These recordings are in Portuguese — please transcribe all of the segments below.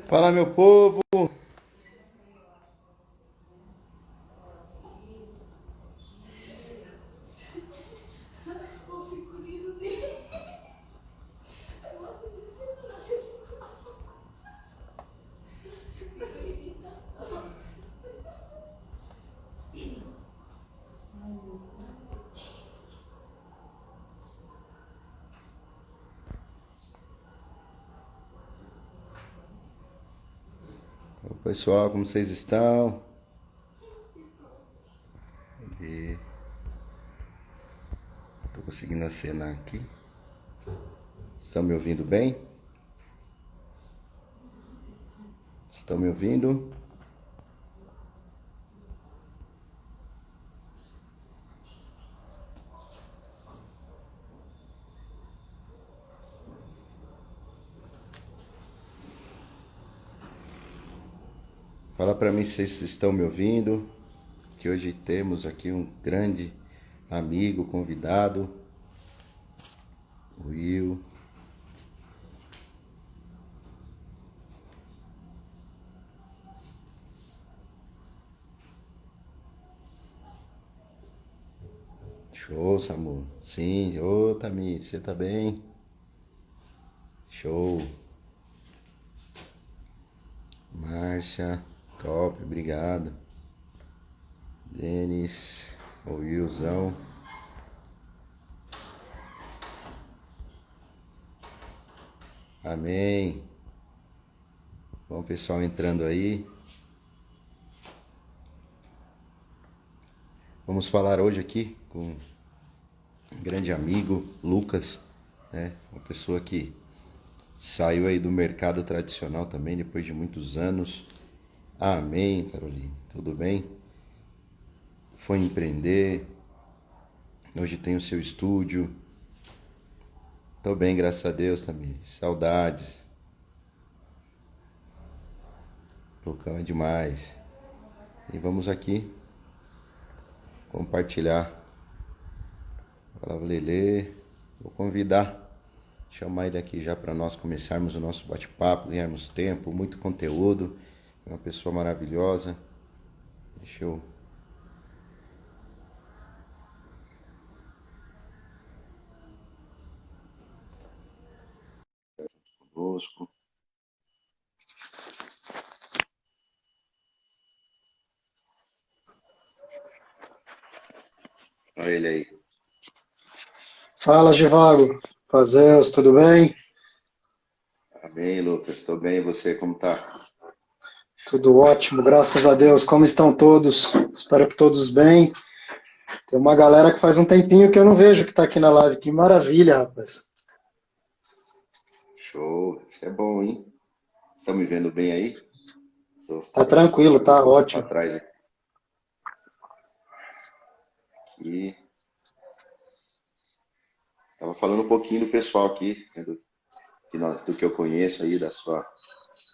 Fala, meu povo! Ô, pessoal, como vocês estão? E tô conseguindo acenar aqui. Estão me ouvindo bem? Estão me ouvindo? Fala pra mim se vocês estão me ouvindo. Que hoje temos aqui um grande amigo, convidado, o Will. Show, Samu. Sim, ô Tamir, você tá bem? Show. Márcia, top, obrigado. Denis, o Willzão. Amém. Bom, pessoal entrando aí. Vamos falar hoje aqui com um grande amigo, Lucas, né? Uma pessoa que saiu aí do mercado tradicional também depois de muitos anos. Amém, Caroline. Tudo bem? Foi empreender. Hoje tem o seu estúdio. Tô bem, graças a Deus também. Saudades. Lucão é demais. E vamos aqui compartilhar. Fala, Lelê. Vou convidar, chamar ele aqui já para nós começarmos o nosso bate-papo, ganharmos tempo, muito conteúdo. É uma pessoa maravilhosa. Deixa eu... Conosco. Olha ele aí. Fala, Givago. Fazeus, tudo bem? Amém, Lucas. Estou bem. E você, como tá? Tudo ótimo, graças a Deus. Como estão todos? Espero que todos bem. Tem uma galera que faz um tempinho que eu não vejo que está aqui na live. Que maravilha, rapaz. Show. Isso é bom, hein? Estão me vendo bem aí? Estou Tá tranquilo, ficando um tá pouco para ótimo. trás aqui. Tava falando um pouquinho do pessoal aqui, né, do que eu conheço aí, da sua.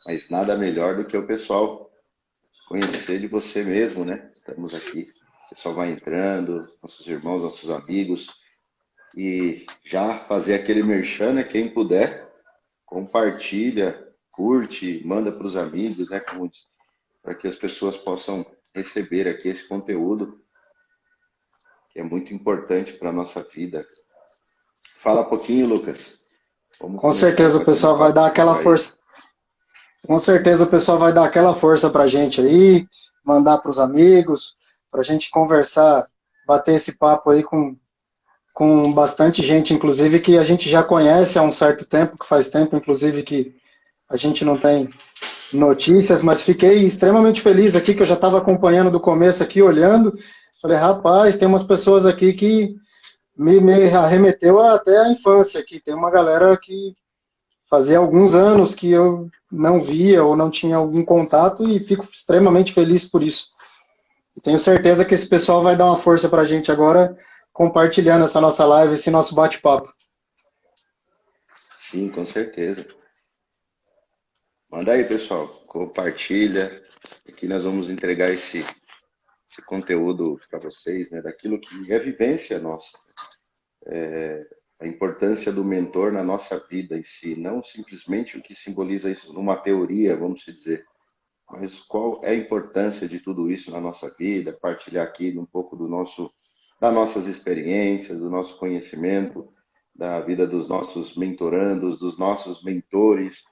Mas nada melhor do que o pessoal conhecer de você mesmo, né? Estamos aqui. O pessoal vai entrando, nossos irmãos, nossos amigos. E já fazer aquele merchan, né? Quem puder, compartilha, curte, manda para os amigos, né? Para que as pessoas possam receber aqui esse conteúdo, que é muito importante para a nossa vida. Fala um pouquinho, Lucas. Vamos Com começar certeza a o bater um pessoal vai papo dar comigo aquela aí. força. Com certeza o pessoal vai dar aquela força pra gente aí, mandar para os amigos, pra gente conversar, bater esse papo aí com bastante gente, inclusive que a gente já conhece há um certo tempo, que faz tempo, inclusive, que a gente não tem notícias, mas fiquei extremamente feliz aqui, que eu já estava acompanhando do começo aqui, olhando. Falei, rapaz, tem umas pessoas aqui que me arremeteu até a infância aqui. Tem uma galera que fazia alguns anos que eu não via ou não tinha algum contato e fico extremamente feliz por isso. E tenho certeza que esse pessoal vai dar uma força para a gente agora, compartilhando essa nossa live, esse nosso bate-papo. Sim, com certeza. Manda aí, pessoal. Compartilha. Aqui nós vamos entregar esse conteúdo para vocês, né? Daquilo que é vivência nossa. a importância do mentor na nossa vida em si, não simplesmente o que simboliza isso numa teoria, vamos dizer, mas qual é a importância de tudo isso na nossa vida, partilhar aqui um pouco das nossas experiências, do nosso conhecimento, da vida dos nossos mentorandos, dos nossos mentores,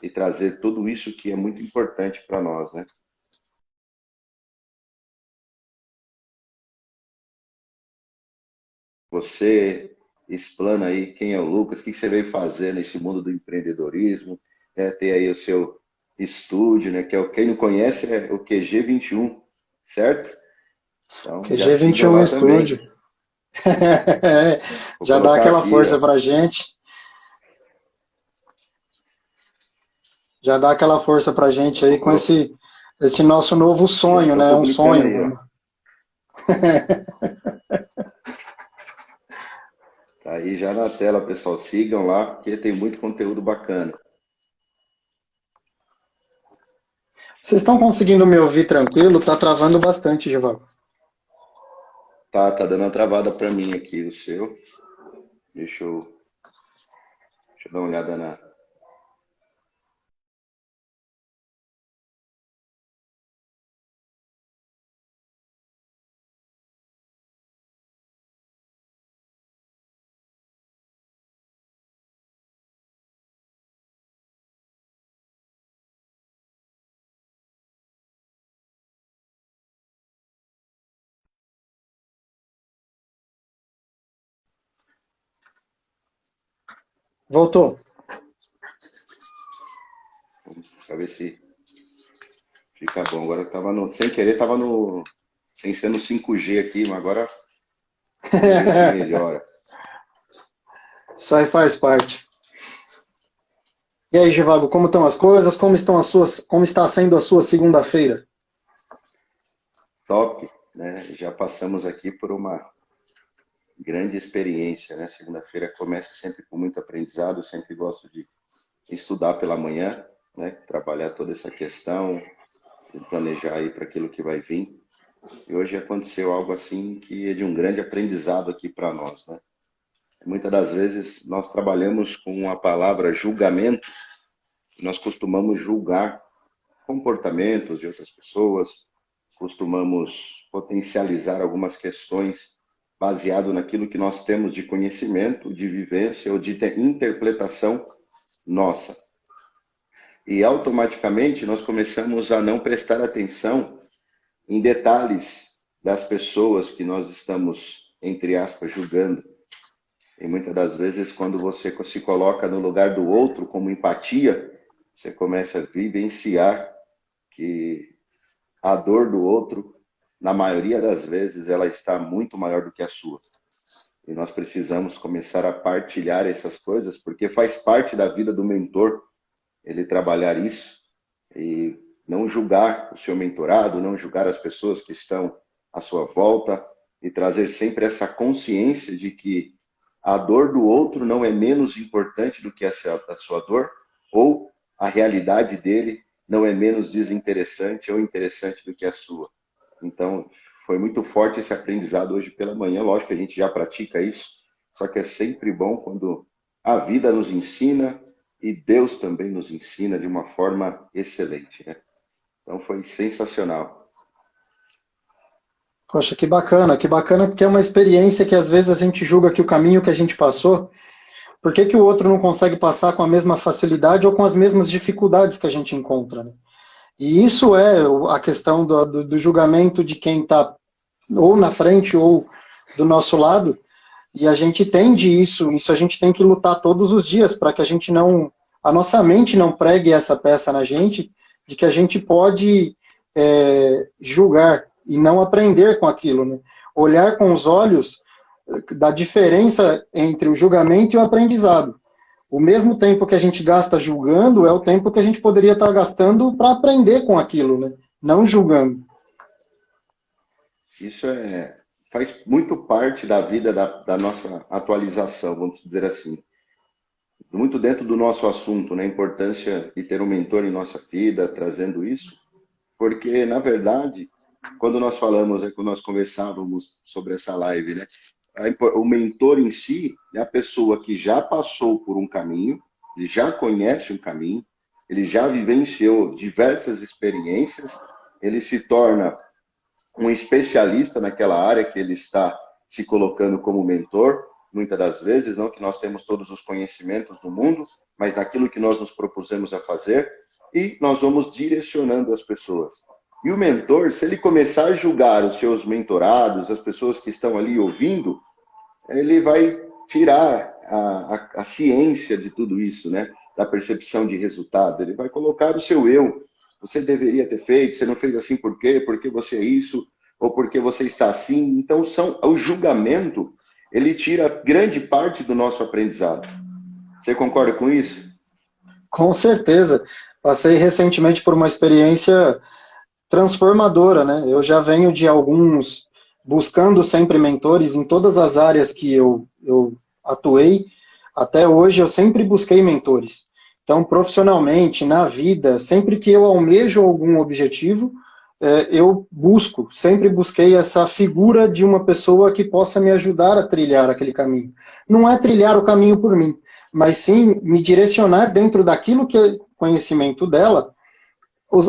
e trazer tudo isso que é muito importante para nós, né? Você explana aí quem é o Lucas, o que você veio fazer nesse mundo do empreendedorismo, né? Ter aí o seu estúdio, né? Que é quem não conhece é o QG21, certo? Então já sigam QG21 lá também. Estúdio. Vou Já dá colocar aquela aqui, força ó. pra gente. Já dá aquela força pra gente Vou aí com colocar. esse nosso novo Já sonho, estou né? Um publicando sonho, aí, ó. vamos. Tá aí já na tela, pessoal. Sigam lá, porque tem muito conteúdo bacana. Vocês estão conseguindo me ouvir tranquilo? Tá travando bastante, Gival. Tá dando uma travada para mim aqui o seu. Deixa eu, deixa eu dar uma olhada na. Voltou. Pra ver se fica bom. Agora eu tava no. Sem querer, tava no. Sem ser no 5G aqui, mas agora vamos ver se melhora. Isso aí faz parte. E aí, Givago, como estão as coisas? Como está sendo a sua segunda-feira? Top, né? Já passamos aqui por uma grande experiência, né? Segunda-feira começa sempre com muito aprendizado. Eu sempre gosto de estudar pela manhã, né? Trabalhar toda essa questão, planejar aí para aquilo que vai vir. E hoje aconteceu algo assim que é de um grande aprendizado aqui para nós, né? Muitas das vezes nós trabalhamos com a palavra julgamento, nós costumamos julgar comportamentos de outras pessoas, costumamos potencializar algumas questões baseado naquilo que nós temos de conhecimento, de vivência ou de interpretação nossa. E automaticamente nós começamos a não prestar atenção em detalhes das pessoas que nós estamos, entre aspas, julgando. E muitas das vezes, quando você se coloca no lugar do outro, como empatia, você começa a vivenciar que a dor do outro, na maioria das vezes, ela está muito maior do que a sua. E nós precisamos começar a partilhar essas coisas, porque faz parte da vida do mentor ele trabalhar isso e não julgar o seu mentorado, não julgar as pessoas que estão à sua volta e trazer sempre essa consciência de que a dor do outro não é menos importante do que a sua dor, ou a realidade dele não é menos desinteressante ou interessante do que a sua. Então, foi muito forte esse aprendizado hoje pela manhã. Lógico que a gente já pratica isso, só que é sempre bom quando a vida nos ensina e Deus também nos ensina de uma forma excelente, né? Então foi sensacional. Poxa, que bacana, porque é uma experiência que às vezes a gente julga que o caminho que a gente passou, por que que o outro não consegue passar com a mesma facilidade ou com as mesmas dificuldades que a gente encontra, né? E isso é a questão do julgamento de quem está ou na frente ou do nosso lado, e a gente tende isso a gente tem que lutar todos os dias para que a nossa mente não pregue essa peça na gente, de que a gente pode julgar e não aprender com aquilo, né? Olhar com os olhos da diferença entre o julgamento e o aprendizado. O mesmo tempo que a gente gasta julgando é o tempo que a gente poderia estar gastando para aprender com aquilo, né? Não julgando. Isso faz muito parte da vida da nossa atualização, vamos dizer assim. Muito dentro do nosso assunto, né? A importância de ter um mentor em nossa vida, trazendo isso, porque, na verdade, quando nós falamos, quando nós conversávamos sobre essa live, né? o mentor em si é a pessoa que já passou por um caminho, ele já conhece um caminho, ele já vivenciou diversas experiências, ele se torna um especialista naquela área que ele está se colocando como mentor, muitas das vezes, não que nós temos todos os conhecimentos do mundo, mas naquilo que nós nos propusemos a fazer, e nós vamos direcionando as pessoas. E o mentor, se ele começar a julgar os seus mentorados, as pessoas que estão ali ouvindo, ele vai tirar a ciência de tudo isso, né? Da percepção de resultado. Ele vai colocar o seu eu. Você deveria ter feito, você não fez assim por quê? Porque você é isso, ou porque você está assim. Então, o julgamento, ele tira grande parte do nosso aprendizado. Você concorda com isso? Com certeza. Passei recentemente por uma experiência transformadora, né? Eu já venho de alguns, buscando sempre mentores em todas as áreas que eu atuei. Até hoje eu sempre busquei mentores. Então, profissionalmente, na vida, sempre que eu almejo algum objetivo, eu sempre busquei essa figura de uma pessoa que possa me ajudar a trilhar aquele caminho. Não é trilhar o caminho por mim, mas sim me direcionar dentro daquilo que é conhecimento dela,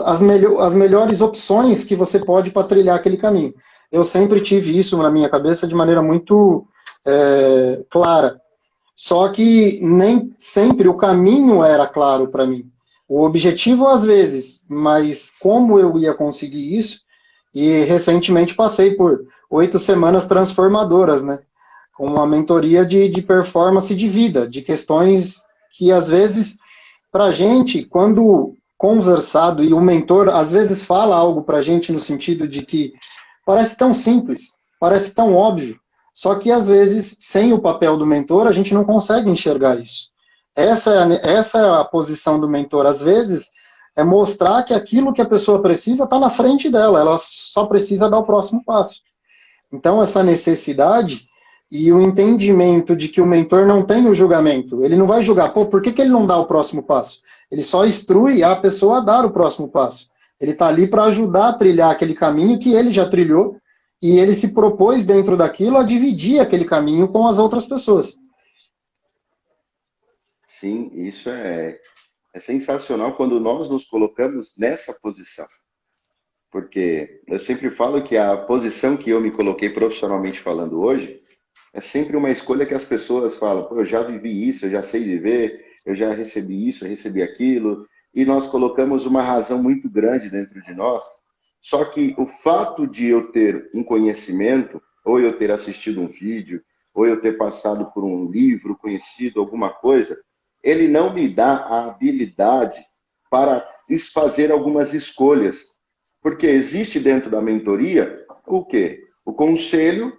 as melhores opções que você pode para trilhar aquele caminho. Eu sempre tive isso na minha cabeça de maneira muito clara. Só que nem sempre o caminho era claro para mim. O objetivo, às vezes, mas como eu ia conseguir isso? E recentemente passei por 8 semanas transformadoras, né? Com uma mentoria de performance de vida, de questões que, às vezes, para a gente, quando conversado, e o mentor, às vezes, fala algo para a gente no sentido de que parece tão simples, parece tão óbvio, só que, às vezes, sem o papel do mentor, a gente não consegue enxergar isso. Essa é a posição do mentor. Às vezes, é mostrar que aquilo que a pessoa precisa está na frente dela, ela só precisa dar o próximo passo. Então, essa necessidade e o entendimento de que o mentor não tem o julgamento. Ele não vai julgar, por que ele não dá o próximo passo? Ele só instrui a pessoa a dar o próximo passo. Ele está ali para ajudar a trilhar aquele caminho que ele já trilhou, e ele se propôs dentro daquilo a dividir aquele caminho com as outras pessoas. Sim, isso é sensacional quando nós nos colocamos nessa posição. Porque eu sempre falo que a posição que eu me coloquei profissionalmente falando hoje é sempre uma escolha que as pessoas falam, pô, eu já vivi isso, eu já sei viver, eu já recebi isso, eu recebi aquilo, e nós colocamos uma razão muito grande dentro de nós. Só que o fato de eu ter um conhecimento, ou eu ter assistido um vídeo, ou eu ter passado por um livro, conhecido alguma coisa, ele não me dá a habilidade para fazer algumas escolhas. Porque existe dentro da mentoria o quê? O conselho,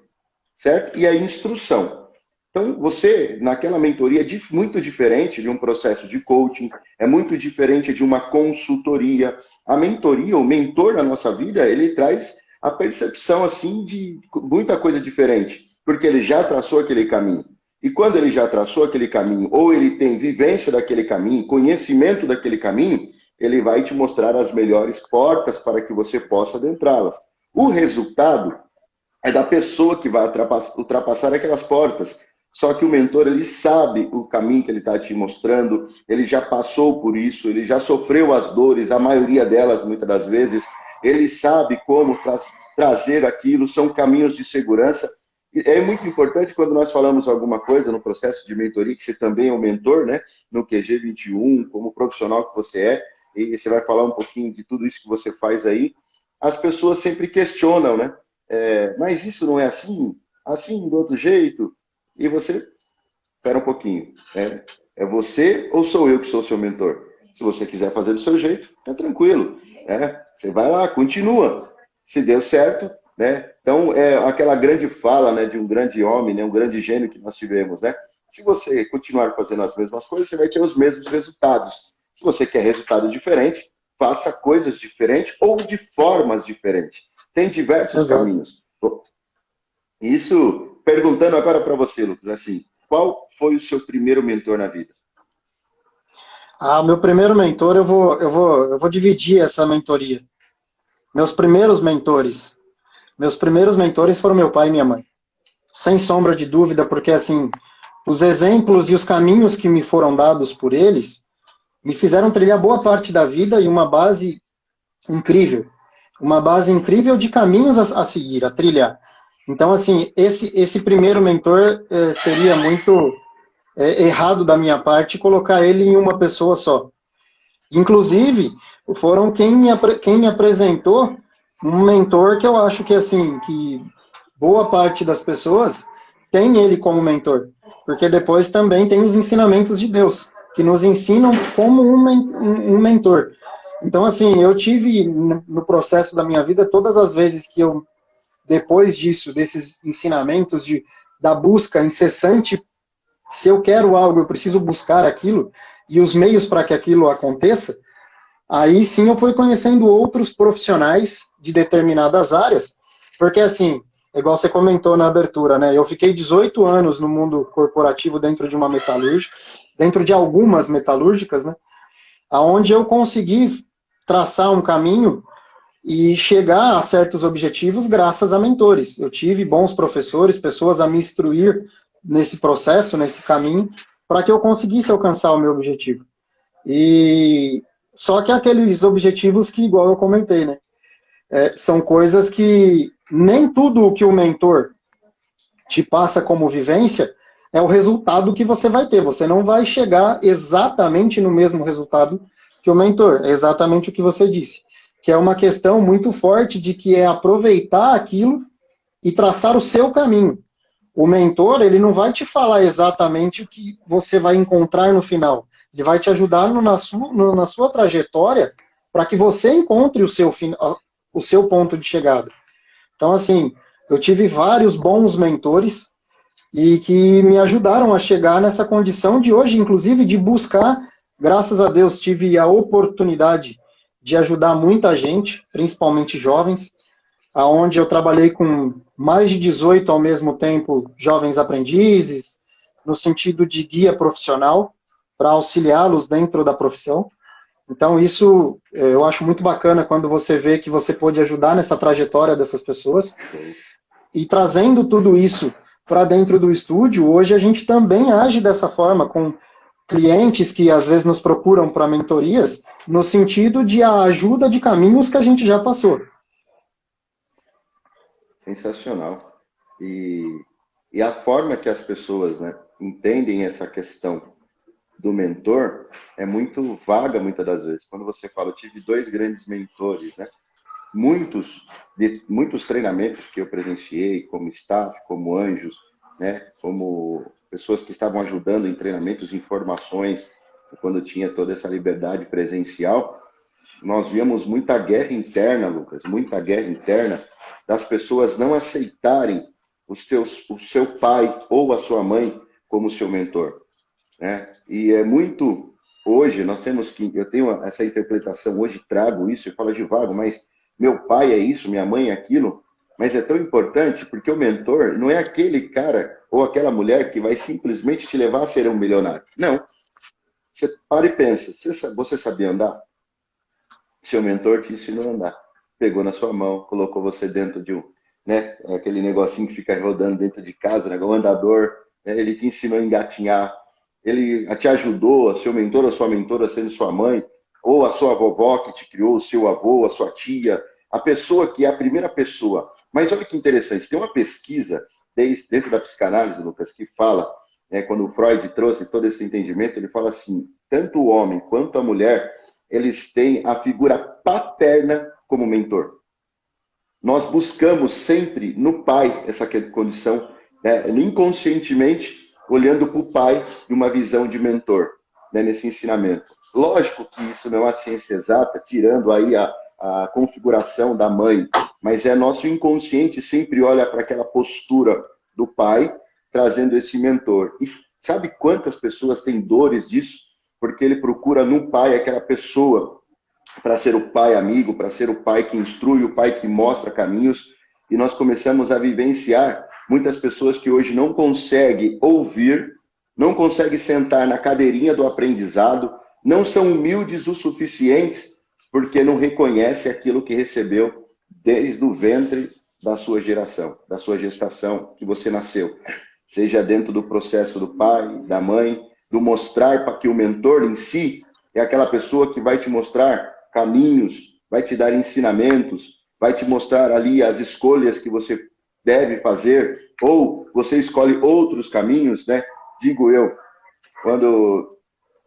certo? E a instrução. Então, você, naquela mentoria, é muito diferente de um processo de coaching, é muito diferente de uma consultoria. A mentoria, o mentor na nossa vida, ele traz a percepção, assim, de muita coisa diferente, porque ele já traçou aquele caminho. E quando ele já traçou aquele caminho, ou ele tem vivência daquele caminho, conhecimento daquele caminho, ele vai te mostrar as melhores portas para que você possa adentrá-las. O resultado é da pessoa que vai ultrapassar aquelas portas. Só que o mentor, ele sabe o caminho que ele está te mostrando, ele já passou por isso, ele já sofreu as dores, a maioria delas, muitas das vezes, ele sabe como trazer aquilo, são caminhos de segurança. É muito importante quando nós falamos alguma coisa no processo de mentoria, que você também é um mentor, né? No QG 21, como profissional que você é, e você vai falar um pouquinho de tudo isso que você faz aí, as pessoas sempre questionam, né? Mas isso não é assim? Assim, do outro jeito? E você, espera um pouquinho, é você ou sou eu que sou seu mentor? Se você quiser fazer do seu jeito, tá tranquilo. Você vai lá, continua. Se deu certo, né? Então, é aquela grande fala, né, de um grande homem, né, um grande gênio que nós tivemos, né? Se você continuar fazendo as mesmas coisas, você vai ter os mesmos resultados. Se você quer resultado diferente, faça coisas diferentes ou de formas diferentes. Tem diversos caminhos. Isso, perguntando agora para você, Lucas, assim, qual foi o seu primeiro mentor na vida? Meu primeiro mentor, eu vou dividir essa mentoria. Meus primeiros mentores foram meu pai e minha mãe. sem sombra de dúvida, porque assim, os exemplos e os caminhos que me foram dados por eles me fizeram trilhar boa parte da vida e incrível, uma base incrível de caminhos a seguir, a trilhar. Então, assim, esse primeiro mentor seria muito errado da minha parte colocar ele em uma pessoa só. Inclusive, foram quem me apresentou um mentor que eu acho que, assim, que boa parte das pessoas tem ele como mentor, porque depois também tem os ensinamentos de Deus, que nos ensinam como um mentor. Então, assim, eu tive no processo da minha vida, todas as vezes que eu, depois disso, desses ensinamentos, da busca incessante, se eu quero algo, eu preciso buscar aquilo, e os meios para que aquilo aconteça, aí sim eu fui conhecendo outros profissionais de determinadas áreas, porque assim, igual você comentou na abertura, né? Eu fiquei 18 anos no mundo corporativo dentro de uma metalúrgica, dentro de algumas metalúrgicas, né? Aonde eu consegui traçar um caminho e chegar a certos objetivos graças a mentores. Eu tive bons professores, pessoas a me instruir nesse processo, nesse caminho, para que eu conseguisse alcançar o meu objetivo. E só que aqueles objetivos que, igual eu comentei, né? São coisas que nem tudo o que o mentor te passa como vivência é o resultado que você vai ter. Você não vai chegar exatamente no mesmo resultado que o mentor. É exatamente o que você disse. Que é uma questão muito forte de que é aproveitar aquilo e traçar o seu caminho. O mentor, ele não vai te falar exatamente o que você vai encontrar no final. Ele vai te ajudar na sua trajetória para que você encontre o seu ponto de chegada. Então, assim, eu tive vários bons mentores e que me ajudaram a chegar nessa condição de hoje, inclusive, de buscar, graças a Deus, tive a oportunidade de ajudar muita gente, principalmente jovens, aonde eu trabalhei com mais de 18 ao mesmo tempo jovens aprendizes, no sentido de guia profissional, para auxiliá-los dentro da profissão. Então, isso eu acho muito bacana quando você vê que você pode ajudar nessa trajetória dessas pessoas. E trazendo tudo isso para dentro do estúdio, hoje a gente também age dessa forma, com clientes que às vezes nos procuram para mentorias, no sentido de a ajuda de caminhos que a gente já passou. Sensacional. E a forma que as pessoas, né, entendem essa questão do mentor é muito vaga muitas das vezes. Quando você fala, eu tive dois grandes mentores, né? Muitos treinamentos que eu presenciei, como staff, como anjos, né? Como pessoas que estavam ajudando em treinamentos, informações, quando tinha toda essa liberdade presencial, nós víamos muita guerra interna, Lucas, muita guerra interna das pessoas não aceitarem o seu pai ou a sua mãe como seu mentor, né? E é muito, hoje, nós temos que, eu tenho essa interpretação, hoje trago isso e falo de vago, mas meu pai é isso, minha mãe é aquilo, mas é tão importante porque o mentor não é aquele cara ou aquela mulher que vai simplesmente te levar a ser um milionário. Não. Você para e pensa, você sabia andar? Seu mentor te ensinou a andar. Pegou na sua mão, colocou você dentro de né, aquele negocinho que fica rodando dentro de casa, né, o andador, né, ele te ensinou a engatinhar, ele te ajudou, a seu mentor, a sua mentora sendo sua mãe, ou a sua vovó que te criou, o seu avô, a sua tia, a pessoa que é a primeira pessoa. Mas olha que interessante, tem uma pesquisa dentro da psicanálise, Lucas, que fala, né, quando o Freud trouxe todo esse entendimento, ele fala assim, tanto o homem quanto a mulher, eles têm a figura paterna como mentor. Nós buscamos sempre no pai essa condição, né, inconscientemente, olhando para o pai de uma visão de mentor, né, nesse ensinamento. Lógico que isso não é uma ciência exata, tirando aí a configuração da mãe, mas nosso inconsciente sempre olha para aquela postura do pai, trazendo esse mentor. E sabe quantas pessoas têm dores disso? Porque ele procura no pai aquela pessoa para ser o pai amigo, para ser o pai que instrui, o pai que mostra caminhos, e nós começamos a vivenciar muitas pessoas que hoje não conseguem ouvir, não conseguem sentar na cadeirinha do aprendizado, não são humildes o suficiente porque não reconhece aquilo que recebeu desde o ventre da sua geração, da sua gestação, que você nasceu. Seja dentro do processo do pai, da mãe, do mostrar para que o mentor em si é aquela pessoa que vai te mostrar caminhos, vai te dar ensinamentos, vai te mostrar ali as escolhas que você deve fazer, ou você escolhe outros caminhos, né? Digo eu, quando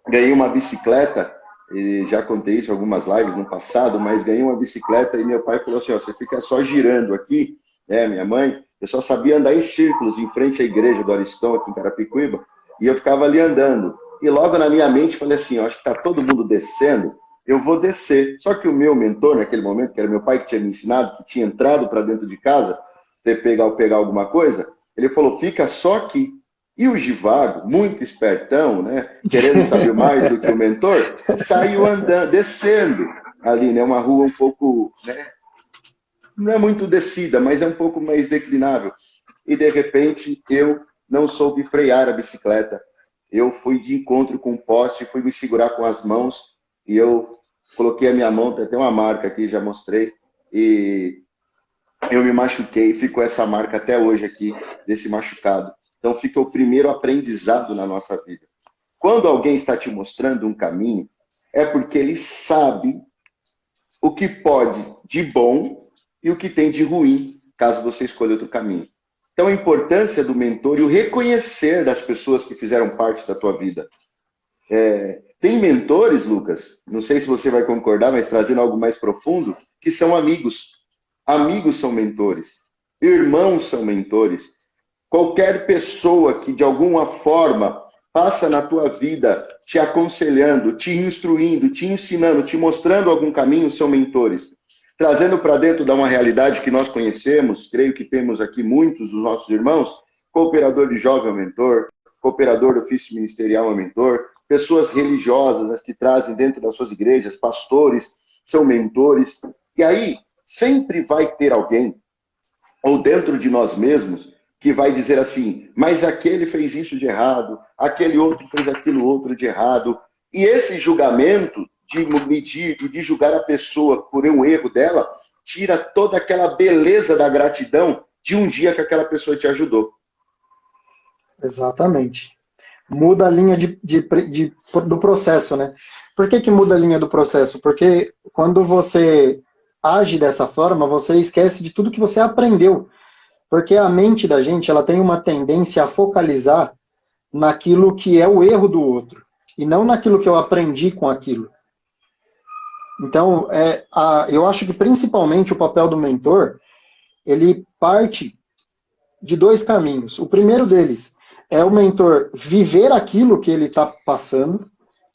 ganhei uma bicicleta, e já contei isso em algumas lives no passado, mas ganhei uma bicicleta e meu pai falou assim, ó, você fica só girando aqui, né, minha mãe, eu só sabia andar em círculos em frente à igreja do Aristão, aqui em Carapicuíba, e eu ficava ali andando. E logo na minha mente falei assim, ó, acho que está todo mundo descendo, eu vou descer. Só que o meu mentor, naquele momento, que era meu pai que tinha me ensinado, que tinha entrado para dentro de casa, pegar alguma coisa, ele falou, fica só aqui. E o Givago, muito espertão, né, querendo saber mais do que o mentor, saiu andando, descendo ali, né, uma rua um pouco, né, não é muito descida, mas é um pouco mais declinável. E de repente eu não soube frear a bicicleta. Eu fui de encontro com um poste, fui me segurar com as mãos e eu coloquei a minha mão, tem até uma marca aqui, já mostrei, e eu me machuquei, ficou essa marca até hoje aqui, desse machucado. Então fica o primeiro aprendizado na nossa vida. Quando alguém está te mostrando um caminho, é porque ele sabe o que pode de bom e o que tem de ruim, caso você escolha outro caminho. Então a importância do mentor e o reconhecer das pessoas que fizeram parte da tua vida. Tem mentores, Lucas, não sei se você vai concordar, mas trazendo algo mais profundo, que são amigos. Amigos são mentores. Irmãos são mentores. Qualquer pessoa que de alguma forma passa na tua vida te aconselhando, te instruindo, te ensinando, te mostrando algum caminho, são mentores. Trazendo para dentro de uma realidade que nós conhecemos, creio que temos aqui muitos dos nossos irmãos, cooperador de jovem é um mentor, cooperador do ofício ministerial é um mentor, pessoas religiosas que trazem dentro das suas igrejas, pastores, são mentores. E aí, sempre vai ter alguém, ou dentro de nós mesmos, que vai dizer assim, mas aquele fez isso de errado, aquele outro fez aquilo outro de errado. E esse julgamento de medir e de julgar a pessoa por um erro dela, tira toda aquela beleza da gratidão de um dia que aquela pessoa te ajudou. Exatamente. Muda a linha do processo, né? Por que muda a linha do processo? Porque quando você age dessa forma, você esquece de tudo que você aprendeu. Porque a mente da gente, ela tem uma tendência a focalizar naquilo que é o erro do outro, e não naquilo que eu aprendi com aquilo. Então, eu acho que principalmente o papel do mentor, ele parte de dois caminhos. O primeiro deles é o mentor viver aquilo que ele está passando.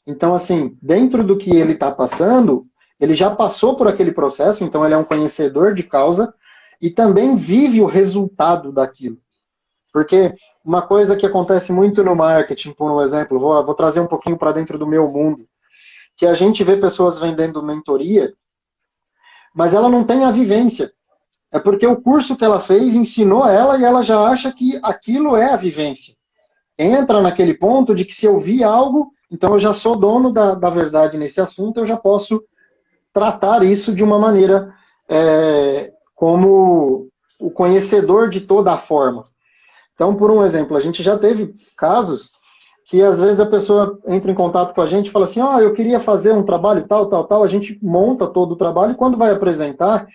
Então, assim, dentro do que ele está passando, ele já passou por aquele processo, então ele é um conhecedor de causa, e também vive o resultado daquilo. Porque uma coisa que acontece muito no marketing, por um exemplo, vou trazer um pouquinho para dentro do meu mundo, que a gente vê pessoas vendendo mentoria, mas ela não tem a vivência. É porque o curso que ela fez ensinou ela e ela já acha que aquilo é a vivência. Entra naquele ponto de que se eu vi algo, então eu já sou dono da verdade nesse assunto, eu já posso tratar isso de uma maneira como o conhecedor de toda a forma. Então, por um exemplo, a gente já teve casos que às vezes a pessoa entra em contato com a gente e fala assim, eu queria fazer um trabalho tal, a gente monta todo o trabalho e quando vai apresentar,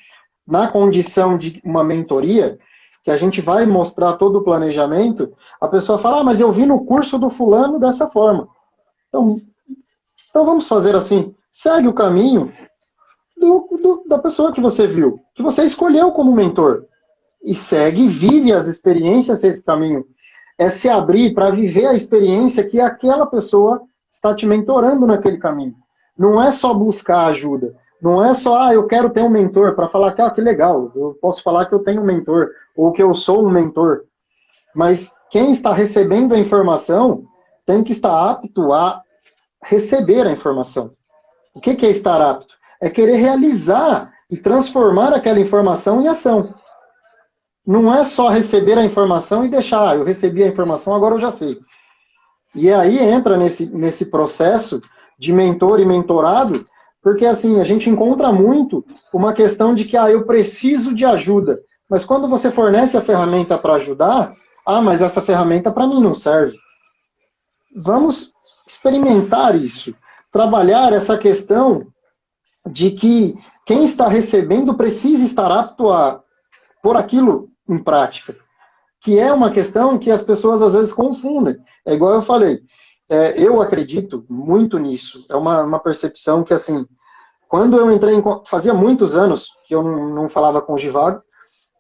na condição de uma mentoria, que a gente vai mostrar todo o planejamento, a pessoa fala, mas eu vi no curso do fulano dessa forma. Então vamos fazer assim, segue o caminho da pessoa que você viu, que você escolheu como mentor. E segue, vive as experiências desse caminho. É se abrir para viver a experiência que aquela pessoa está te mentorando naquele caminho. Não é só buscar ajuda. Não é só, eu quero ter um mentor, para falar que legal, eu posso falar que eu tenho um mentor, ou que eu sou um mentor. Mas quem está recebendo a informação tem que estar apto a receber a informação. O que é estar apto? É querer realizar e transformar aquela informação em ação. Não é só receber a informação e deixar, eu recebi a informação, agora eu já sei. E aí entra nesse processo de mentor e mentorado, porque assim, a gente encontra muito uma questão de que eu preciso de ajuda. Mas quando você fornece a ferramenta para ajudar, ah, mas essa ferramenta para mim não serve. Vamos experimentar isso. Trabalhar essa questão de que quem está recebendo precisa estar apto a pôr aquilo em prática. Que é uma questão que as pessoas às vezes confundem. É igual eu falei, eu acredito muito nisso. É uma percepção que, assim, quando eu entrei fazia muitos anos que eu não falava com o Givago,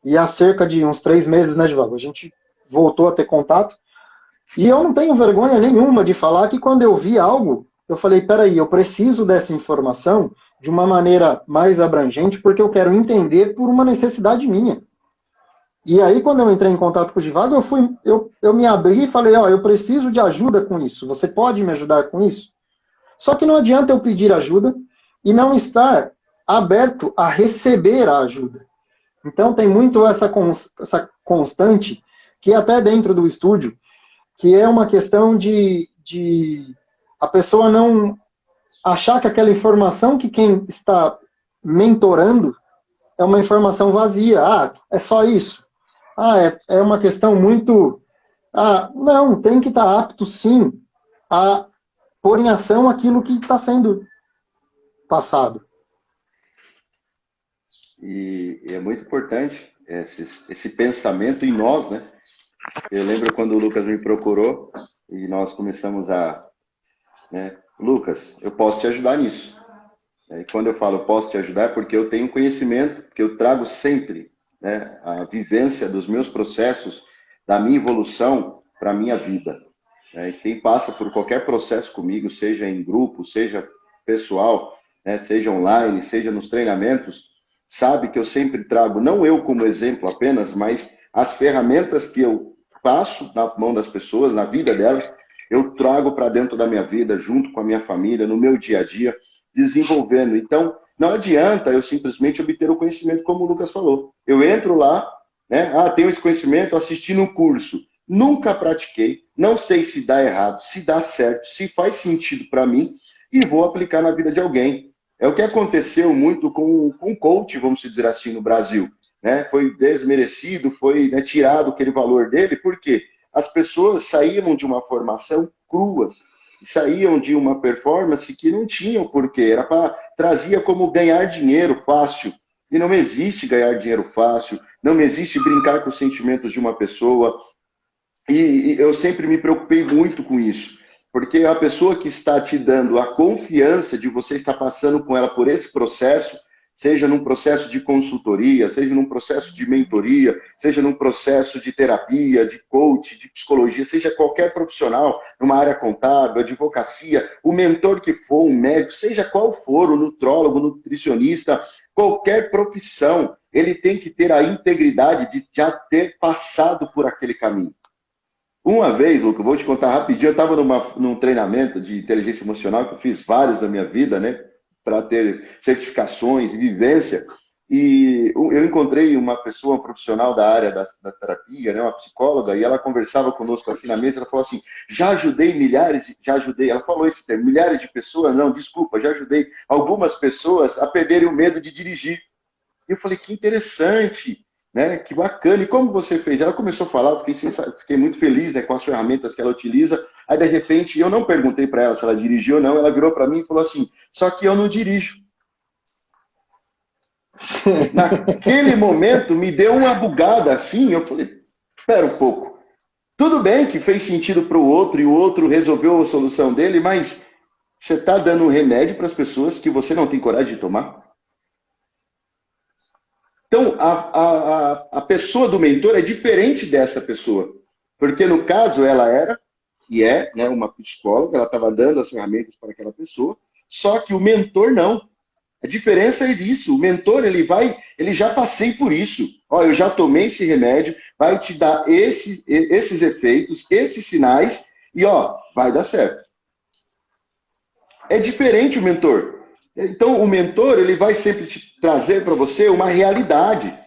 e há cerca de uns 3 meses, né, Givago? A gente voltou a ter contato, e eu não tenho vergonha nenhuma de falar que quando eu vi algo, eu falei, peraí, eu preciso dessa informação de uma maneira mais abrangente, porque eu quero entender por uma necessidade minha. E aí, quando eu entrei em contato com o Givago, eu me abri e falei, ó, eu preciso de ajuda com isso, você pode me ajudar com isso? Só que não adianta eu pedir ajuda e não estar aberto a receber a ajuda. Então, tem muito essa constante, que até dentro do estúdio, que é uma questão de a pessoa não achar que aquela informação que quem está mentorando é uma informação vazia. Ah, é só isso. Ah, é uma questão muito... Ah, não, tem que estar apto, sim, a pôr em ação aquilo que está sendo passado. E é muito importante esse pensamento em nós, né? Eu lembro quando o Lucas me procurou e nós começamos né, Lucas, eu posso te ajudar nisso. E quando eu falo posso te ajudar é porque eu tenho conhecimento, que eu trago sempre, né, a vivência dos meus processos, da minha evolução para a minha vida. E quem passa por qualquer processo comigo, seja em grupo, seja pessoal, né, seja online, seja nos treinamentos, sabe que eu sempre trago, não eu como exemplo apenas, mas as ferramentas que eu passo na mão das pessoas, na vida delas, eu trago para dentro da minha vida, junto com a minha família, no meu dia a dia, desenvolvendo. Então, não adianta eu simplesmente obter o conhecimento, como o Lucas falou. Eu entro lá, né? Ah, tenho esse conhecimento, assisti no curso. Nunca pratiquei, não sei se dá errado, se dá certo, se faz sentido para mim e vou aplicar na vida de alguém. É o que aconteceu muito com o coach, vamos dizer assim, no Brasil. Né? Foi desmerecido, foi, né, tirado aquele valor dele, porque as pessoas saíam de uma formação cruas, saíam de uma performance que não tinham porquê, era para trazia como ganhar dinheiro fácil. E não existe ganhar dinheiro fácil, não existe brincar com os sentimentos de uma pessoa. E eu sempre me preocupei muito com isso, porque a pessoa que está te dando a confiança de você estar passando com ela por esse processo, seja num processo de consultoria, seja num processo de mentoria, seja num processo de terapia, de coach, de psicologia, seja qualquer profissional, numa área contábil, advocacia, o mentor que for, um médico, seja qual for, o nutrólogo, o nutricionista, qualquer profissão, ele tem que ter a integridade de já ter passado por aquele caminho. Uma vez, Luca, eu vou te contar rapidinho, eu estava num treinamento de inteligência emocional, que eu fiz vários na minha vida, né, para ter certificações e vivência, e eu encontrei uma pessoa, um profissional da área da terapia, né, uma psicóloga, e ela conversava conosco assim na mesa, ela falou assim, ela falou esse termo, milhares de pessoas, não, desculpa, já ajudei algumas pessoas a perderem o medo de dirigir. E eu falei, que interessante, né? Que bacana. E como você fez? Ela começou a falar, eu fiquei muito feliz, né, com as ferramentas que ela utiliza. Aí, de repente, eu não perguntei para ela se ela dirigiu ou não. Ela virou para mim e falou assim, só que eu não dirijo. Naquele momento, me deu uma bugada assim. Eu falei, espera um pouco. Tudo bem que fez sentido para o outro e o outro resolveu a solução dele, mas você está dando um remédio para as pessoas que você não tem coragem de tomar? Então, a pessoa do mentor é diferente dessa pessoa. Porque, no caso, ela era, e é, né, uma psicóloga, ela estava dando as ferramentas para aquela pessoa, só que o mentor não. A diferença é disso. O mentor, ele já passei por isso. Ó, eu já tomei esse remédio, vai te dar esses efeitos, esses sinais, e ó, vai dar certo. É diferente o mentor. Então, o mentor, ele vai sempre te trazer para você uma realidade.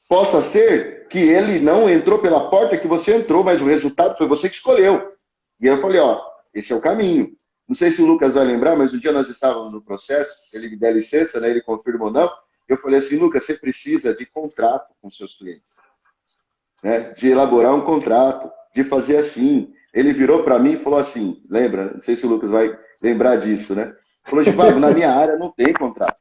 Possa ser que ele não entrou pela porta que você entrou, mas o resultado foi você que escolheu. E eu falei, ó, esse é o caminho. Não sei se o Lucas vai lembrar, mas um dia nós estávamos no processo, se ele me der licença, né, ele confirma ou não, Eu falei assim, Lucas, você precisa de contrato com seus clientes, né? De elaborar um contrato, de fazer assim. Ele virou para mim e falou assim, lembra? Não sei se o Lucas vai lembrar disso, né? Falou, Givago, na minha área não tem contrato.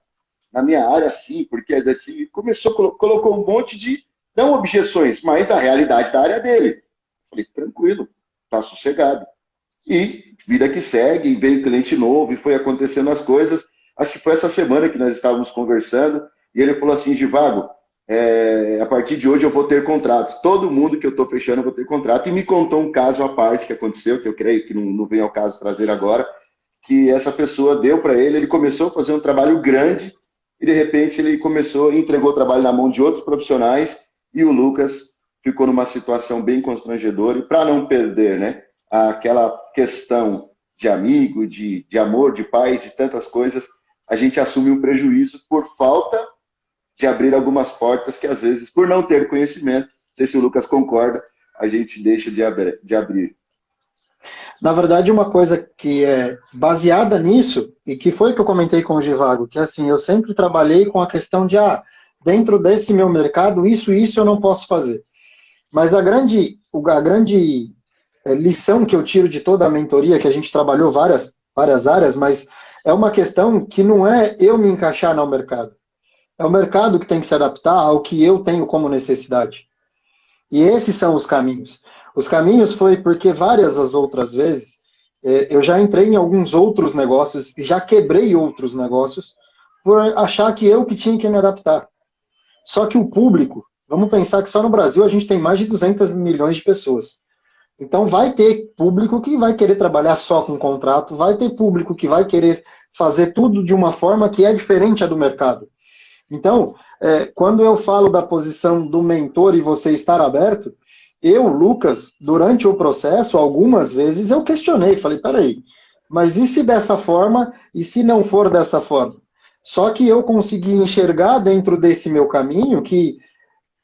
Na minha área, sim, porque assim, começou, colocou um monte de, não objeções, mas da realidade da área dele. Falei, tranquilo, tá sossegado. E vida que segue, veio cliente novo, e foi acontecendo as coisas. Acho que foi essa semana que nós estávamos conversando, e ele falou assim, Givago, a partir de hoje eu vou ter contratos. Todo mundo que eu estou fechando eu vou ter contrato. E me contou um caso à parte que aconteceu, que eu creio que não vem ao caso trazer agora, que essa pessoa deu para ele, ele começou a fazer um trabalho grande, e de repente ele começou, entregou o trabalho na mão de outros profissionais, e o Lucas ficou numa situação bem constrangedora, e para não perder, né, aquela questão de amigo, de amor, de paz, de tantas coisas, a gente assume um prejuízo por falta de abrir algumas portas que, às vezes, por não ter conhecimento, não sei se o Lucas concorda, a gente deixa de abrir. Na verdade, uma coisa que é baseada nisso, e que foi que eu comentei com o Givago, que assim, eu sempre trabalhei com a questão de, dentro desse meu mercado, isso eu não posso fazer. Mas a grande lição que eu tiro de toda a mentoria, que a gente trabalhou várias áreas, mas é uma questão que não é eu me encaixar no mercado. É o mercado que tem que se adaptar ao que eu tenho como necessidade. E esses são os caminhos. Os caminhos foi porque várias as outras vezes eu já entrei em alguns outros negócios e já quebrei outros negócios por achar que eu que tinha que me adaptar. Só que o público, vamos pensar que só no Brasil a gente tem mais de 200 milhões de pessoas. Então vai ter público que vai querer trabalhar só com contrato, vai ter público que vai querer fazer tudo de uma forma que é diferente a do mercado. Então, quando eu falo da posição do mentor e você estar aberto, eu, Lucas, durante o processo, algumas vezes eu questionei, falei, peraí, mas e se dessa forma, e se não for dessa forma? Só que eu consegui enxergar dentro desse meu caminho que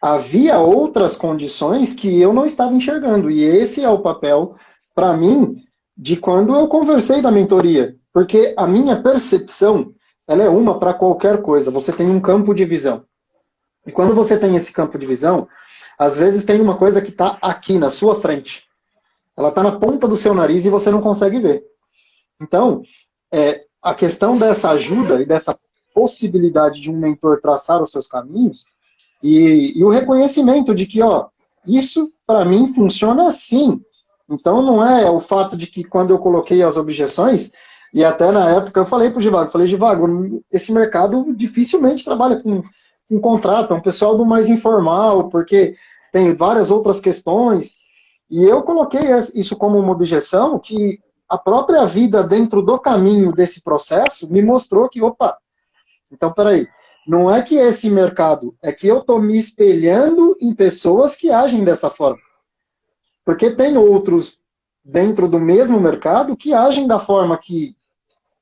havia outras condições que eu não estava enxergando, e esse é o papel, para mim, de quando eu conversei da mentoria, porque a minha percepção ela é uma para qualquer coisa. Você tem um campo de visão. E quando você tem esse campo de visão, às vezes tem uma coisa que está aqui na sua frente. Ela está na ponta do seu nariz e você não consegue ver. Então, a questão dessa ajuda e dessa possibilidade de um mentor traçar os seus caminhos e o reconhecimento de que, isso para mim funciona assim. Então, não é o fato de que quando eu coloquei as objeções, e até na época eu falei para o Givago, Givago, esse mercado dificilmente trabalha com contrato, é um pessoal do mais informal, porque tem várias outras questões. E eu coloquei isso como uma objeção que a própria vida dentro do caminho desse processo me mostrou que, então peraí, não é que esse mercado, é que eu estou me espelhando em pessoas que agem dessa forma. Porque tem outros dentro do mesmo mercado que agem da forma que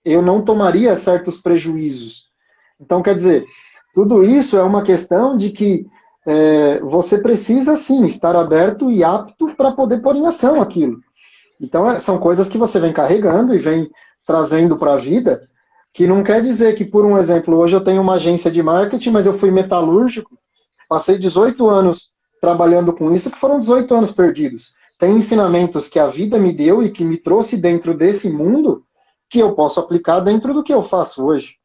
eu não tomaria certos prejuízos. Então, quer dizer, tudo isso é uma questão de que você precisa, sim, estar aberto e apto para poder pôr em ação aquilo. Então, são coisas que você vem carregando e vem trazendo para a vida, que não quer dizer que, por um exemplo, hoje eu tenho uma agência de marketing, mas eu fui metalúrgico, passei 18 anos trabalhando com isso, que foram 18 anos perdidos. Tem ensinamentos que a vida me deu e que me trouxe dentro desse mundo que eu posso aplicar dentro do que eu faço hoje.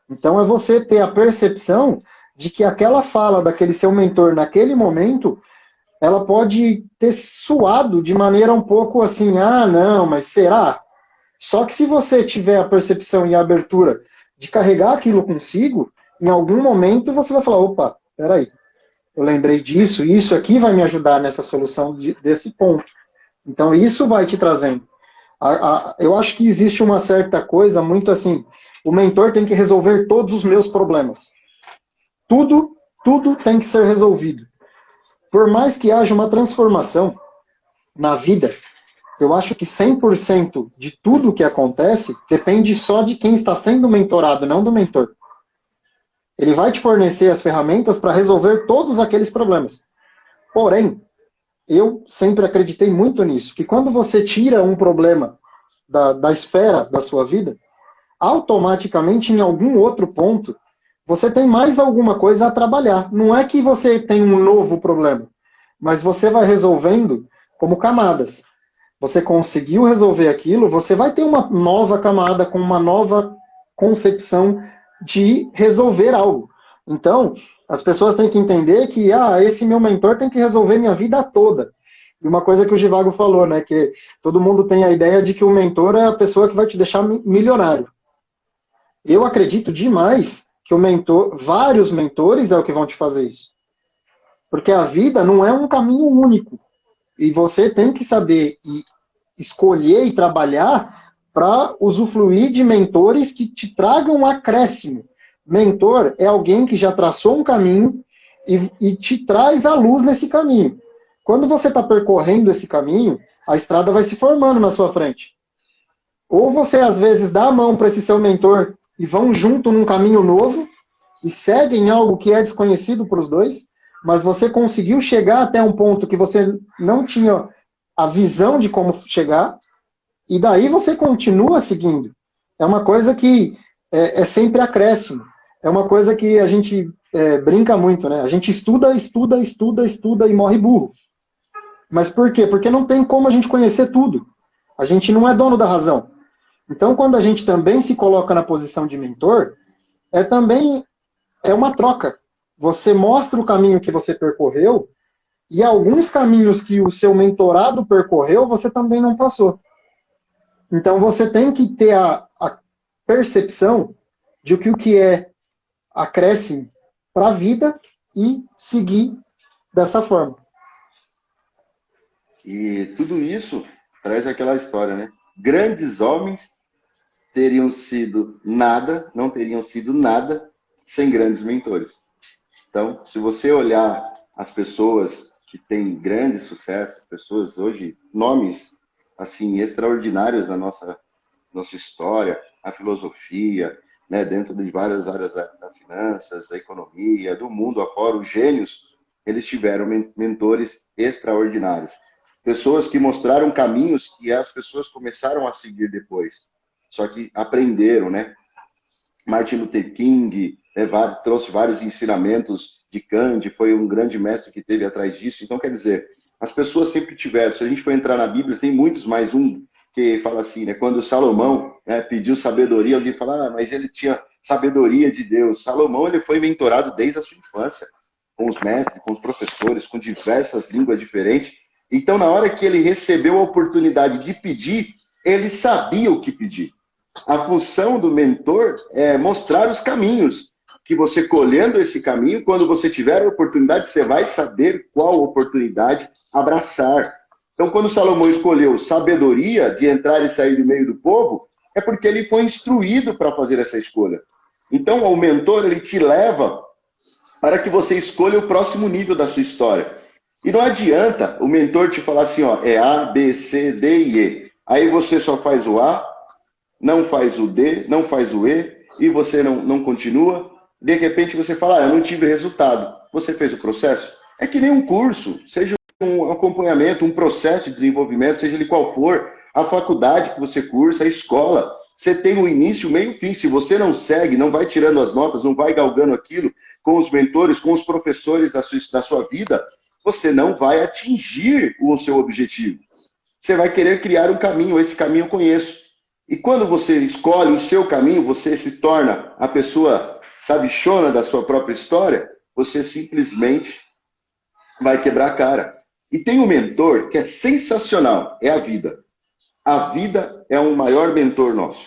Então é você ter a percepção de que aquela fala daquele seu mentor naquele momento, ela pode ter suado de maneira um pouco assim, não, mas será? Só que se você tiver a percepção e a abertura de carregar aquilo consigo, em algum momento você vai falar, peraí, eu lembrei disso, e isso aqui vai me ajudar nessa solução desse ponto. Então isso vai te trazendo. Eu acho que existe uma certa coisa muito assim, o mentor tem que resolver todos os meus problemas. Tudo tem que ser resolvido. Por mais que haja uma transformação na vida, eu acho que 100% de tudo que acontece depende só de quem está sendo mentorado, não do mentor. Ele vai te fornecer as ferramentas para resolver todos aqueles problemas. Porém, eu sempre acreditei muito nisso, que quando você tira um problema da esfera da sua vida, automaticamente, em algum outro ponto, você tem mais alguma coisa a trabalhar. Não é que você tem um novo problema, mas você vai resolvendo como camadas. Você conseguiu resolver aquilo, você vai ter uma nova camada com uma nova concepção de resolver algo. Então, as pessoas têm que entender que, esse meu mentor tem que resolver minha vida toda. E uma coisa que o Givago falou, né, que todo mundo tem a ideia de que o mentor é a pessoa que vai te deixar milionário. Eu acredito demais que vários mentores é o que vão te fazer isso. Porque a vida não é um caminho único. E você tem que saber escolher e trabalhar para usufruir de mentores que te tragam um acréscimo. Mentor é alguém que já traçou um caminho e te traz a luz nesse caminho. Quando você está percorrendo esse caminho, a estrada vai se formando na sua frente. Ou você, às vezes, dá a mão para esse seu mentor e vão junto num caminho novo e seguem algo que é desconhecido para os dois, mas você conseguiu chegar até um ponto que você não tinha a visão de como chegar, e daí você continua seguindo. É uma coisa que é sempre acréscimo. É uma coisa que a gente brinca muito, né? A gente estuda e morre burro. Mas por quê? Porque não tem como a gente conhecer tudo. A gente não é dono da razão. Então, quando a gente também se coloca na posição de mentor, também uma troca. Você mostra o caminho que você percorreu e alguns caminhos que o seu mentorado percorreu, você também não passou. Então, você tem que ter a percepção de o que é acréscimo para a vida e seguir dessa forma. E tudo isso traz aquela história, né? Grandes homens teriam sido nada, não teriam sido nada sem grandes mentores. Então, se você olhar as pessoas que têm grande sucesso, pessoas hoje, nomes assim extraordinários na nossa história, a filosofia, né, dentro de várias áreas das finanças, da economia, do mundo afora, os gênios, eles tiveram mentores extraordinários. Pessoas que mostraram caminhos que as pessoas começaram a seguir depois. Só que aprenderam, né? Martin Luther King trouxe vários ensinamentos de Gandhi, foi um grande mestre que teve atrás disso. Então, quer dizer, as pessoas sempre tiveram. Se a gente for entrar na Bíblia, tem muitos, mais um que fala assim, né? Quando Salomão pediu sabedoria, alguém fala, mas ele tinha sabedoria de Deus. Salomão, ele foi mentorado desde a sua infância, com os mestres, com os professores, com diversas línguas diferentes. Então, na hora que ele recebeu a oportunidade de pedir, ele sabia o que pedir. A função do mentor é mostrar os caminhos, que você colhendo esse caminho, quando você tiver a oportunidade, você vai saber qual oportunidade abraçar. Então, quando Salomão escolheu sabedoria de entrar e sair do meio do povo, é porque ele foi instruído para fazer essa escolha. Então, o mentor, ele te leva para que você escolha o próximo nível da sua história. E não adianta o mentor te falar assim, é A, B, C, D e E. Aí você só faz o A, não faz o D, não faz o E, e você não continua. De repente você fala, eu não tive resultado. Você fez o processo? É que nem um curso, seja um acompanhamento, um processo de desenvolvimento, seja ele qual for, a faculdade que você cursa, a escola. Você tem o início, o meio e o fim. Se você não segue, não vai tirando as notas, não vai galgando aquilo com os mentores, com os professores da sua vida, você não vai atingir o seu objetivo. Você vai querer criar um caminho, esse caminho eu conheço. E quando você escolhe o seu caminho, você se torna a pessoa sabichona da sua própria história, você simplesmente vai quebrar a cara. E tem um mentor que é sensacional, é a vida. A vida é um maior mentor nosso.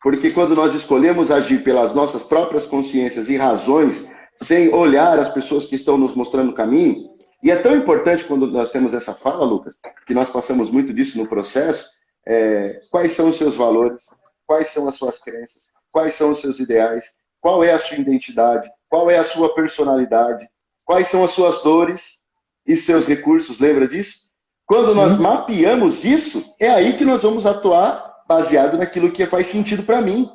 Porque quando nós escolhemos agir pelas nossas próprias consciências e razões, sem olhar as pessoas que estão nos mostrando o caminho, e é tão importante quando nós temos essa fala, Lucas, que nós passamos muito disso no processo, quais são os seus valores, quais são as suas crenças, quais são os seus ideais, qual é a sua identidade, qual é a sua personalidade, quais são as suas dores e seus recursos, lembra disso? Quando nós mapeamos isso, é aí que nós vamos atuar baseado naquilo que faz sentido para mim.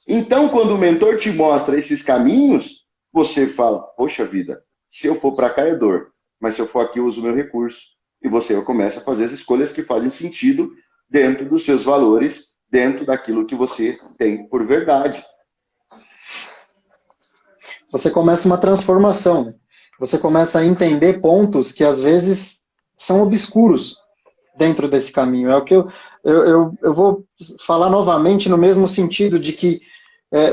Então, quando o mentor te mostra esses caminhos, você fala, poxa vida, se eu for para cá é dor, mas se eu for aqui eu uso o meu recurso. E você começa a fazer as escolhas que fazem sentido dentro dos seus valores, dentro daquilo que você tem por verdade. você começa uma transformação, né? Você começa a entender pontos que às vezes são obscuros dentro desse caminho. É o que eu vou falar novamente no mesmo sentido de que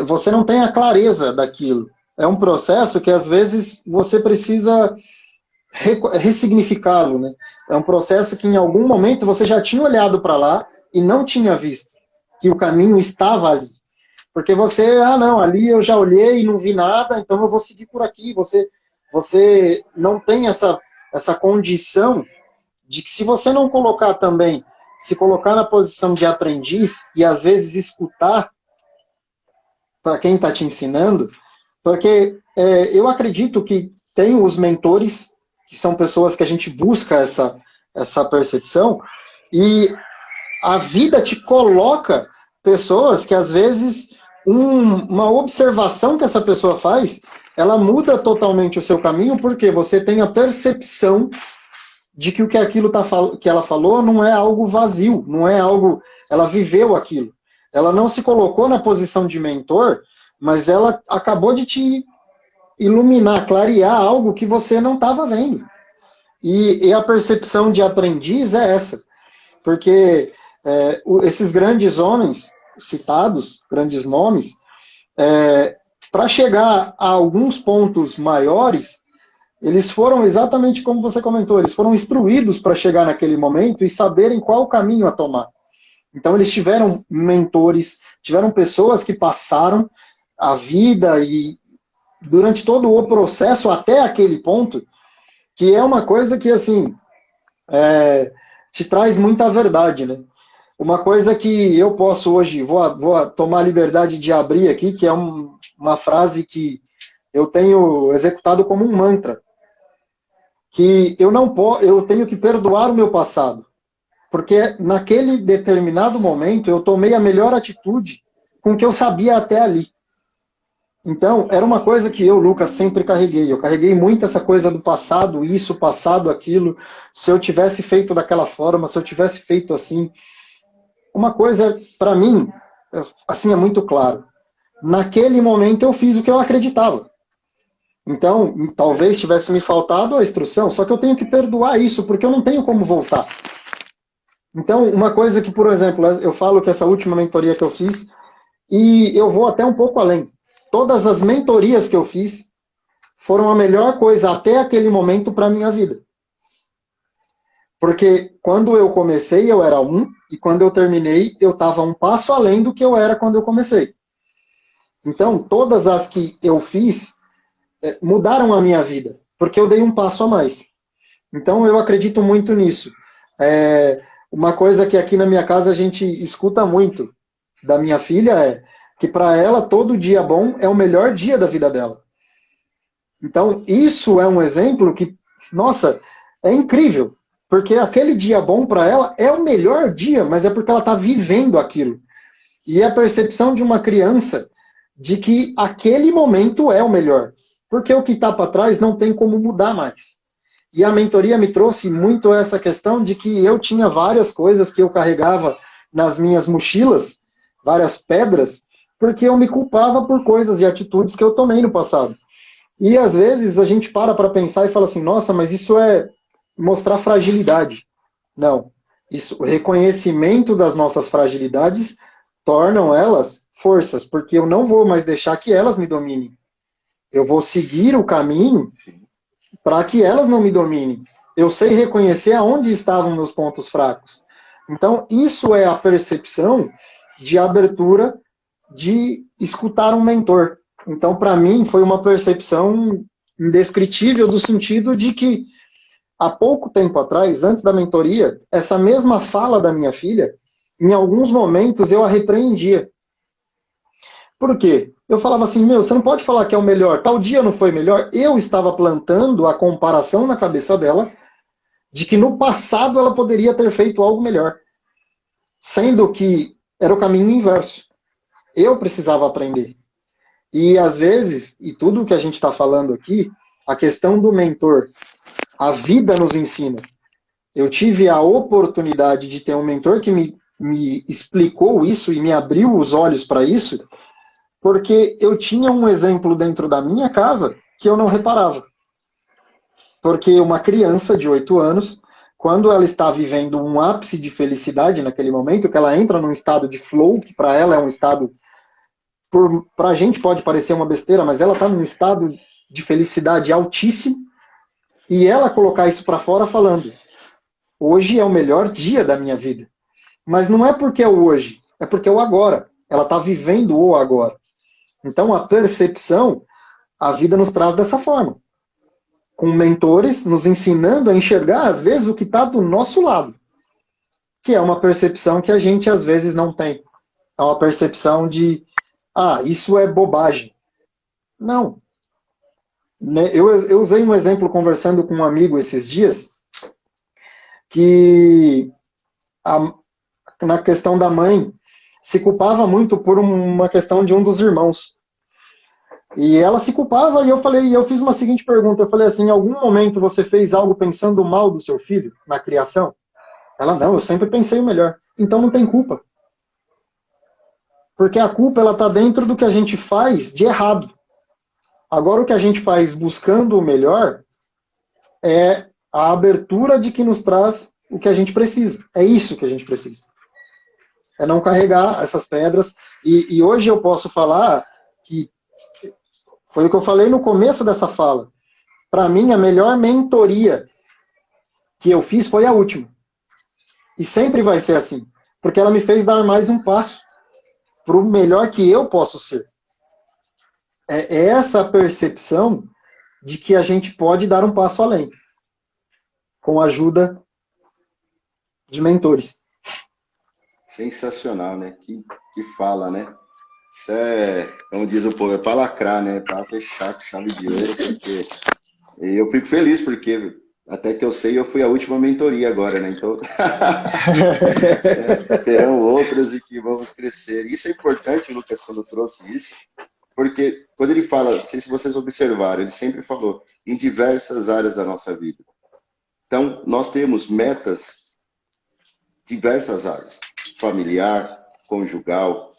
você não tem a clareza daquilo. É um processo que às vezes você precisa ressignificá-lo, né? É um processo que em algum momento você já tinha olhado para lá e não tinha visto que o caminho estava ali. Porque você, não, ali eu já olhei e não vi nada, então eu vou seguir por aqui. Você não tem essa condição de que se você não colocar também, se colocar na posição de aprendiz e às vezes escutar para quem está te ensinando, porque eu acredito que tem os mentores, que são pessoas que a gente busca essa percepção, e a vida te coloca pessoas que às vezes uma observação que essa pessoa faz, ela muda totalmente o seu caminho, porque você tem a percepção de que o que que ela falou não é algo vazio, não é algo, ela viveu aquilo. Ela não se colocou na posição de mentor, mas ela acabou de te iluminar, clarear algo que você não estava vendo. E a percepção de aprendiz é essa, porque esses grandes homens citados, grandes nomes, para chegar a alguns pontos maiores, eles foram exatamente como você comentou, eles foram instruídos para chegar naquele momento e saberem qual caminho a tomar. Então eles tiveram mentores, tiveram pessoas que passaram a vida e durante todo o processo até aquele ponto, que é uma coisa que, assim, te traz muita verdade, né? Uma coisa que eu posso hoje, vou tomar a liberdade de abrir aqui, que é uma frase que eu tenho executado como um mantra, que eu tenho que perdoar o meu passado, porque naquele determinado momento eu tomei a melhor atitude com o que eu sabia até ali. Então, era uma coisa que eu, Lucas, sempre carreguei. Eu carreguei muito essa coisa do passado, isso, passado, aquilo. Se eu tivesse feito daquela forma, se eu tivesse feito assim. Uma coisa, para mim, assim, é muito claro. Naquele momento eu fiz o que eu acreditava. Então, talvez tivesse me faltado a instrução, só que eu tenho que perdoar isso, porque eu não tenho como voltar. Então, uma coisa que, por exemplo, eu falo que essa última mentoria que eu fiz, e eu vou até um pouco além. Todas as mentorias que eu fiz foram a melhor coisa até aquele momento para a minha vida. Porque quando eu comecei, eu era um, e quando eu terminei, eu estava um passo além do que eu era quando eu comecei. Então, todas as que eu fiz mudaram a minha vida, porque eu dei um passo a mais. Então, eu acredito muito nisso. Uma coisa que aqui na minha casa a gente escuta muito da minha filha é que para ela todo dia bom é o melhor dia da vida dela. Então, isso é um exemplo que, nossa, é incrível, porque aquele dia bom para ela é o melhor dia, mas é porque ela está vivendo aquilo. E a percepção de uma criança de que aquele momento é o melhor, porque o que está para trás não tem como mudar mais. E a mentoria me trouxe muito essa questão de que eu tinha várias coisas que eu carregava nas minhas mochilas, várias pedras, porque eu me culpava por coisas e atitudes que eu tomei no passado. E às vezes a gente para pensar e fala assim, nossa, mas isso é mostrar fragilidade. Não. Isso, o reconhecimento das nossas fragilidades tornam elas forças, porque eu não vou mais deixar que elas me dominem. Eu vou seguir o caminho para que elas não me dominem. Eu sei reconhecer aonde estavam meus pontos fracos. Então, isso é a percepção de abertura de escutar um mentor. Então, para mim, foi uma percepção indescritível do sentido de que, há pouco tempo atrás, antes da mentoria, essa mesma fala da minha filha, em alguns momentos eu a repreendia. Por quê? Eu falava assim, você não pode falar que é o melhor, tal dia não foi melhor. Eu estava plantando a comparação na cabeça dela de que no passado ela poderia ter feito algo melhor. Sendo que era o caminho inverso. Eu precisava aprender. E às vezes, e tudo que a gente está falando aqui, a questão do mentor, a vida nos ensina. Eu tive a oportunidade de ter um mentor que me explicou isso e me abriu os olhos para isso, Porque eu tinha um exemplo dentro da minha casa que eu não reparava. Porque uma criança de 8 anos, quando ela está vivendo um ápice de felicidade naquele momento, que ela entra num estado de flow, que para ela é um estado, para a gente pode parecer uma besteira, mas ela está num estado de felicidade altíssimo, e ela colocar isso para fora falando, hoje é o melhor dia da minha vida. Mas não é porque é o hoje, é porque é o agora. Ela está vivendo o agora. Então a percepção, a vida nos traz dessa forma. Com mentores nos ensinando a enxergar, às vezes, o que está do nosso lado. Que é uma percepção que a gente, às vezes, não tem. É uma percepção de, isso é bobagem. Não. Eu usei um exemplo conversando com um amigo esses dias, que na questão da mãe, se culpava muito por uma questão de um dos irmãos. E ela se culpava, e eu fiz uma seguinte pergunta, eu falei assim, em algum momento você fez algo pensando mal do seu filho na criação? Ela, não, eu sempre pensei o melhor. Então não tem culpa. Porque a culpa, ela está dentro do que a gente faz de errado. Agora o que a gente faz buscando o melhor é a abertura de que nos traz o que a gente precisa. É isso que a gente precisa. É não carregar essas pedras. E hoje eu posso falar que foi o que eu falei no começo dessa fala. Para mim, a melhor mentoria que eu fiz foi a última. E sempre vai ser assim. Porque ela me fez dar mais um passo para o melhor que eu posso ser. É essa percepção de que a gente pode dar um passo além. Com a ajuda de mentores. Sensacional, né? Que fala, né? Isso é, como diz o povo, é para lacrar, né? Para fechar com chave de ouro, porque e eu fico feliz, porque até que eu sei, eu fui a última mentoria agora, né? Então, terão outras e que vamos crescer. Isso é importante, Lucas, quando trouxe isso, porque quando ele fala, não sei se vocês observaram, ele sempre falou em diversas áreas da nossa vida. Então, nós temos metas em diversas áreas, familiar, conjugal,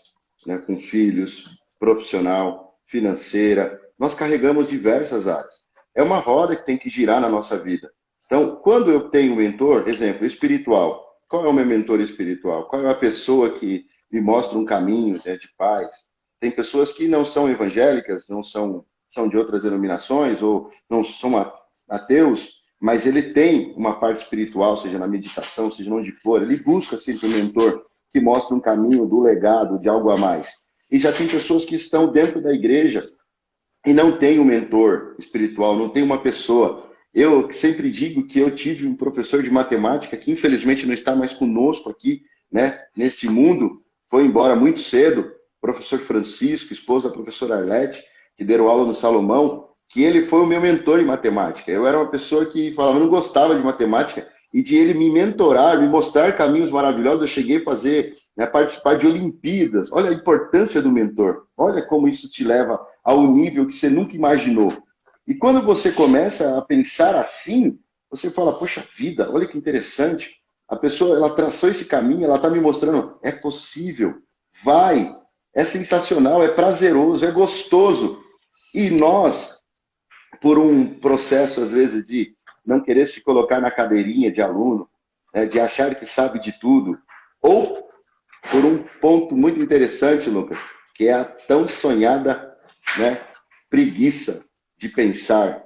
né, com filhos, profissional, financeira. Nós carregamos diversas áreas. É uma roda que tem que girar na nossa vida. Então, quando eu tenho um mentor, exemplo, espiritual, qual é o meu mentor espiritual? Qual é a pessoa que me mostra um caminho, né, de paz? Tem pessoas que não são evangélicas, não são de outras denominações, ou não são ateus, mas ele tem uma parte espiritual, seja na meditação, seja onde for. Ele busca sempre um mentor que mostra um caminho do legado, de algo a mais. E já tem pessoas que estão dentro da igreja e não tem um mentor espiritual, não tem uma pessoa. Eu sempre digo que eu tive um professor de matemática que infelizmente não está mais conosco aqui, né, neste mundo, foi embora muito cedo, professor Francisco, esposo da professora Arlete, que deram aula no Salomão, que ele foi o meu mentor em matemática. Eu era uma pessoa que falava, não gostava de matemática, e de ele me mentorar, me mostrar caminhos maravilhosos, eu cheguei a fazer, né, participar de Olimpíadas. Olha a importância do mentor. Olha como isso te leva ao nível que você nunca imaginou. E quando você começa a pensar assim, você fala, poxa vida, olha que interessante. A pessoa, ela traçou esse caminho, ela está me mostrando, é possível, vai, é sensacional, é prazeroso, é gostoso. E nós, por um processo, às vezes, de não querer se colocar na cadeirinha de aluno, né, de achar que sabe de tudo, ou por um ponto muito interessante, Lucas, que é a tão sonhada, né, preguiça de pensar,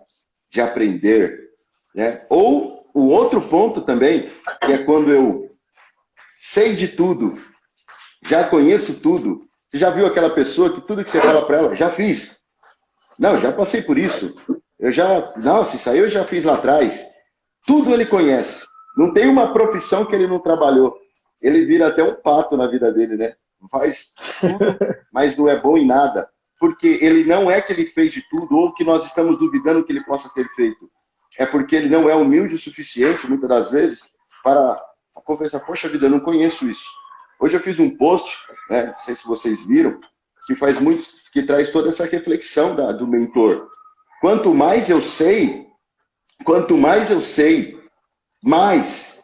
de aprender, né? Ou o outro ponto também, que é quando eu sei de tudo, já conheço tudo. Você já viu aquela pessoa que tudo que você fala para ela, já fiz. Não, já passei por isso. Nossa, isso aí eu já fiz lá atrás. Tudo ele conhece. Não tem uma profissão que ele não trabalhou. Ele vira até um pato na vida dele, né? Faz tudo, mas não é bom em nada. Porque ele não é que ele fez de tudo ou que nós estamos duvidando que ele possa ter feito. É porque ele não é humilde o suficiente, muitas das vezes, para confessar, poxa vida, eu não conheço isso. Hoje eu fiz um post, né? Não sei se vocês viram, que traz toda essa reflexão do mentor. Quanto mais eu sei, mais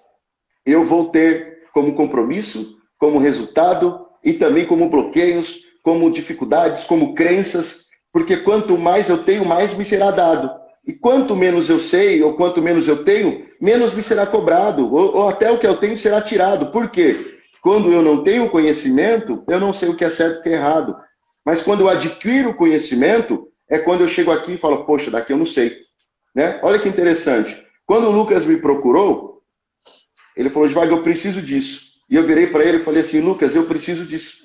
eu vou ter como compromisso, como resultado e também como bloqueios, como dificuldades, como crenças, porque quanto mais eu tenho, mais me será dado. E quanto menos eu sei, ou quanto menos eu tenho, menos me será cobrado, ou até o que eu tenho será tirado. Por quê? Quando eu não tenho conhecimento, eu não sei o que é certo e o que é errado. Mas quando eu adquiro conhecimento, é quando eu chego aqui e falo, poxa, daqui eu não sei. Né? Olha que interessante. Quando o Lucas me procurou, ele falou, Givago, eu preciso disso. E eu virei para ele e falei assim, Lucas, eu preciso disso.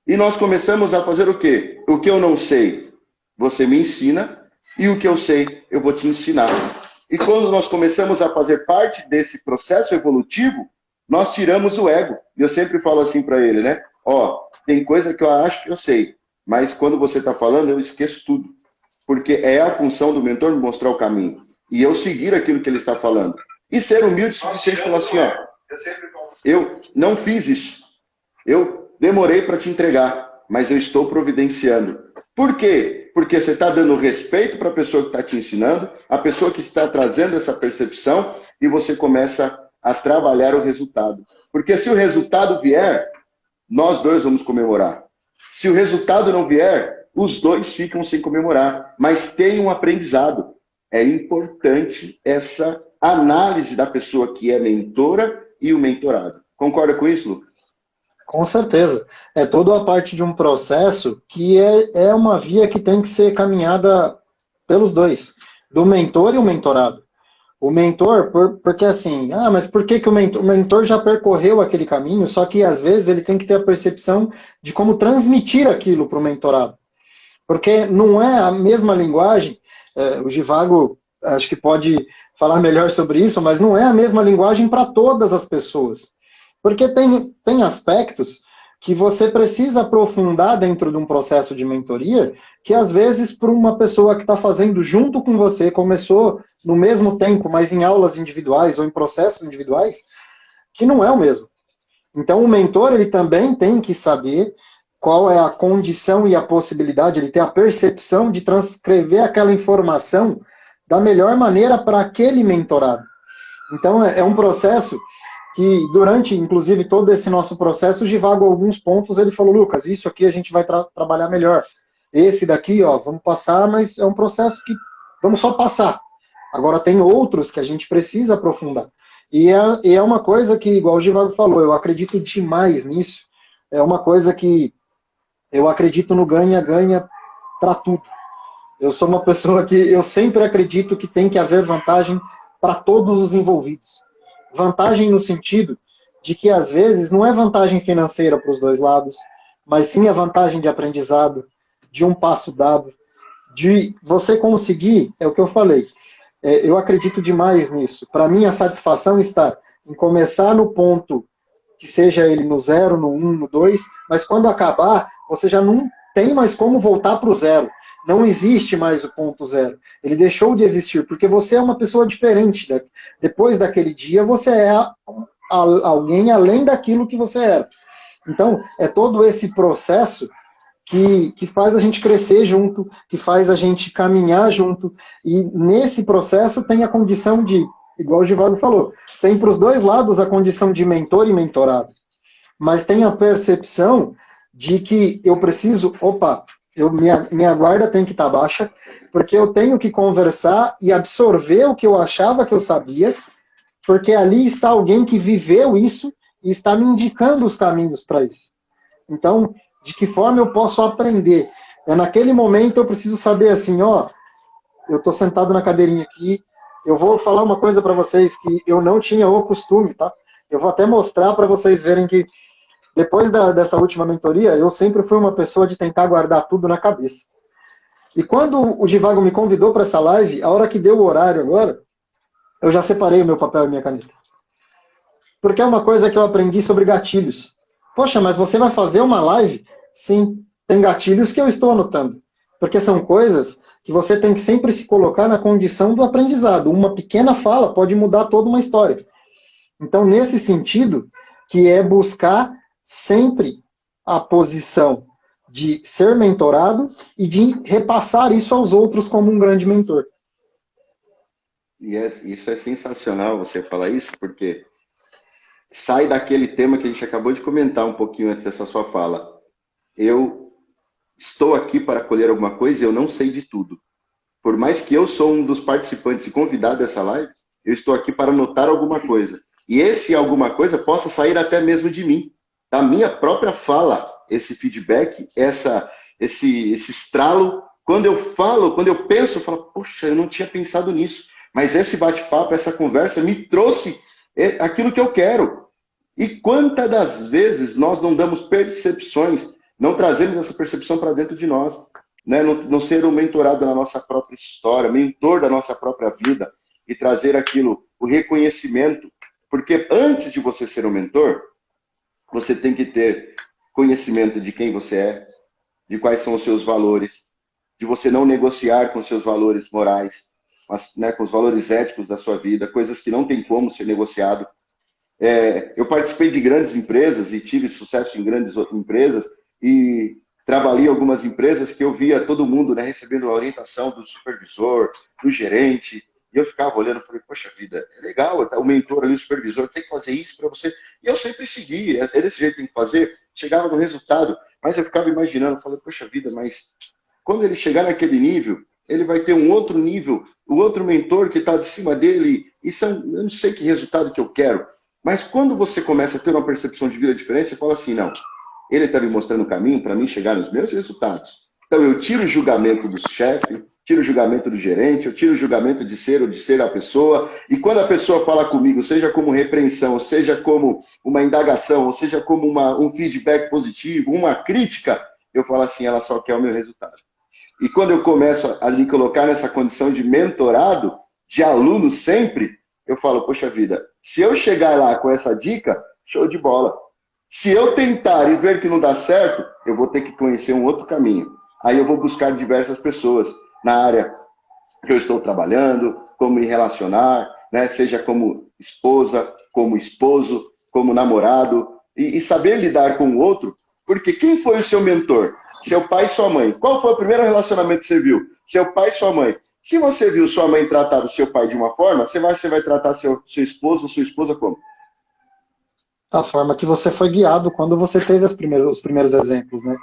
E nós começamos a fazer o quê? O que eu não sei, você me ensina, e o que eu sei, eu vou te ensinar. E quando nós começamos a fazer parte desse processo evolutivo, nós tiramos o ego. E eu sempre falo assim para ele, né? Ó, tem coisa que eu acho que eu sei, mas quando você está falando, eu esqueço tudo. Porque é a função do mentor me mostrar o caminho. E eu seguir aquilo que ele está falando. E ser humilde o suficiente para falar assim, ó, eu não fiz isso. Eu demorei para te entregar, mas eu estou providenciando. Por quê? Porque você está dando respeito para a pessoa que está te ensinando, a pessoa que está trazendo essa percepção, e você começa a trabalhar o resultado. Porque se o resultado vier, nós dois vamos comemorar. Se o resultado não vier, os dois ficam sem comemorar. Mas tem um aprendizado. É importante essa análise da pessoa que é mentora e o mentorado. Concorda com isso, Lucas? Com certeza. É toda a parte de um processo que é uma via que tem que ser caminhada pelos dois, do mentor e o mentorado. O mentor, porque assim, mas por que, que o mentor já percorreu aquele caminho, só que às vezes ele tem que ter a percepção de como transmitir aquilo para o mentorado. Porque não é a mesma linguagem, o Givago acho que pode falar melhor sobre isso, mas não é a mesma linguagem para todas as pessoas. Porque tem aspectos que você precisa aprofundar dentro de um processo de mentoria, que às vezes para uma pessoa que está fazendo junto com você, começou no mesmo tempo, mas em aulas individuais ou em processos individuais, que não é o mesmo. Então o mentor ele também tem que saber qual é a condição e a possibilidade, ele ter a percepção de transcrever aquela informação da melhor maneira para aquele mentorado. Então é um processo que durante, inclusive, todo esse nosso processo, o Givago, alguns pontos, ele falou, Lucas, isso aqui a gente vai trabalhar melhor. Esse daqui, ó, vamos passar, mas é um processo que vamos só passar. Agora tem outros que a gente precisa aprofundar. E é uma coisa que, igual o Givago falou, eu acredito demais nisso. É uma coisa que eu acredito no ganha-ganha para tudo. Eu sou uma pessoa que eu sempre acredito que tem que haver vantagem para todos os envolvidos. Vantagem no sentido de que, às vezes, não é vantagem financeira para os dois lados, mas sim a vantagem de aprendizado, de um passo dado, de você conseguir, é o que eu falei, eu acredito demais nisso. Para mim, a satisfação está em começar no ponto, que seja ele no 0, no 1, no 2, mas quando acabar, você já não tem mais como voltar para o 0. Não existe mais o ponto 0. Ele deixou de existir, porque você é uma pessoa diferente. Depois daquele dia, você é alguém além daquilo que você era. Então, é todo esse processo que faz a gente crescer junto, que faz a gente caminhar junto, e nesse processo tem a condição de, igual o Givago falou, tem para os dois lados a condição de mentor e mentorado, mas tem a percepção de que eu preciso, minha guarda tem que estar baixa, porque eu tenho que conversar e absorver o que eu achava que eu sabia, porque ali está alguém que viveu isso e está me indicando os caminhos para isso. Então, de que forma eu posso aprender? Naquele momento eu preciso saber assim, eu estou sentado na cadeirinha aqui, eu vou falar uma coisa para vocês que eu não tinha o costume, tá? Eu vou até mostrar para vocês verem que depois dessa última mentoria, eu sempre fui uma pessoa de tentar guardar tudo na cabeça. E quando o Givago me convidou para essa live, a hora que deu o horário agora, eu já separei o meu papel e minha caneta. Porque é uma coisa que eu aprendi sobre gatilhos. Poxa, mas você vai fazer uma live? Sim, tem gatilhos que eu estou anotando. Porque são coisas que você tem que sempre se colocar na condição do aprendizado. Uma pequena fala pode mudar toda uma história. Então, nesse sentido, que é buscar sempre a posição de ser mentorado e de repassar isso aos outros como um grande mentor. E isso é sensacional você falar isso, porque sai daquele tema que a gente acabou de comentar um pouquinho antes dessa sua fala. Eu estou aqui para colher alguma coisa, eu não sei de tudo. Por mais que eu sou um dos participantes e convidado dessa live, eu estou aqui para notar alguma coisa. E esse alguma coisa possa sair até mesmo de mim, da minha própria fala, esse feedback, esse estralo. Quando eu falo, quando eu penso, eu falo, poxa, eu não tinha pensado nisso. Mas esse bate-papo, essa conversa me trouxe aquilo que eu quero. E quantas das vezes nós não damos percepções, não trazemos essa percepção para dentro de nós, né? Não ser um mentorado na nossa própria história, mentor da nossa própria vida e trazer aquilo, o reconhecimento. Porque antes de você ser um mentor, você tem que ter conhecimento de quem você é, de quais são os seus valores, de você não negociar com seus valores morais, mas, né, com os valores éticos da sua vida, coisas que não tem como ser negociado. Eu participei de grandes empresas e tive sucesso em grandes empresas e trabalhei em algumas empresas que eu via todo mundo, né, recebendo a orientação do supervisor, do gerente, e eu ficava olhando e falei, poxa vida, é legal, o mentor ali, o supervisor, tem que fazer isso para você. E eu sempre segui, é desse jeito que tem que fazer, chegava no resultado, mas eu ficava imaginando, falei, poxa vida, mas quando ele chegar naquele nível, ele vai ter um outro nível, o outro mentor que está de cima dele, e eu não sei que resultado que eu quero. Mas quando você começa a ter uma percepção de vida diferente, você fala assim, não, ele está me mostrando o caminho para mim chegar nos meus resultados. Então eu tiro o julgamento do chefe, tiro o julgamento do gerente, eu tiro o julgamento de ser ou de ser a pessoa, e quando a pessoa fala comigo, seja como repreensão, seja como uma indagação, ou seja como um feedback positivo, uma crítica, eu falo assim, ela só quer o meu resultado. E quando eu começo a me colocar nessa condição de mentorado, de aluno sempre, eu falo, poxa vida, se eu chegar lá com essa dica, show de bola. Se eu tentar e ver que não dá certo, eu vou ter que conhecer um outro caminho. Aí eu vou buscar diversas pessoas na área que eu estou trabalhando, como me relacionar, né? Seja como esposa, como esposo, como namorado, e saber lidar com o outro, porque quem foi o seu mentor? Seu pai e sua mãe. Qual foi o primeiro relacionamento que você viu? Seu pai e sua mãe. Se você viu sua mãe tratar o seu pai de uma forma, você vai tratar seu esposo ou sua esposa como? Da forma que você foi guiado quando você teve os primeiros exemplos, né?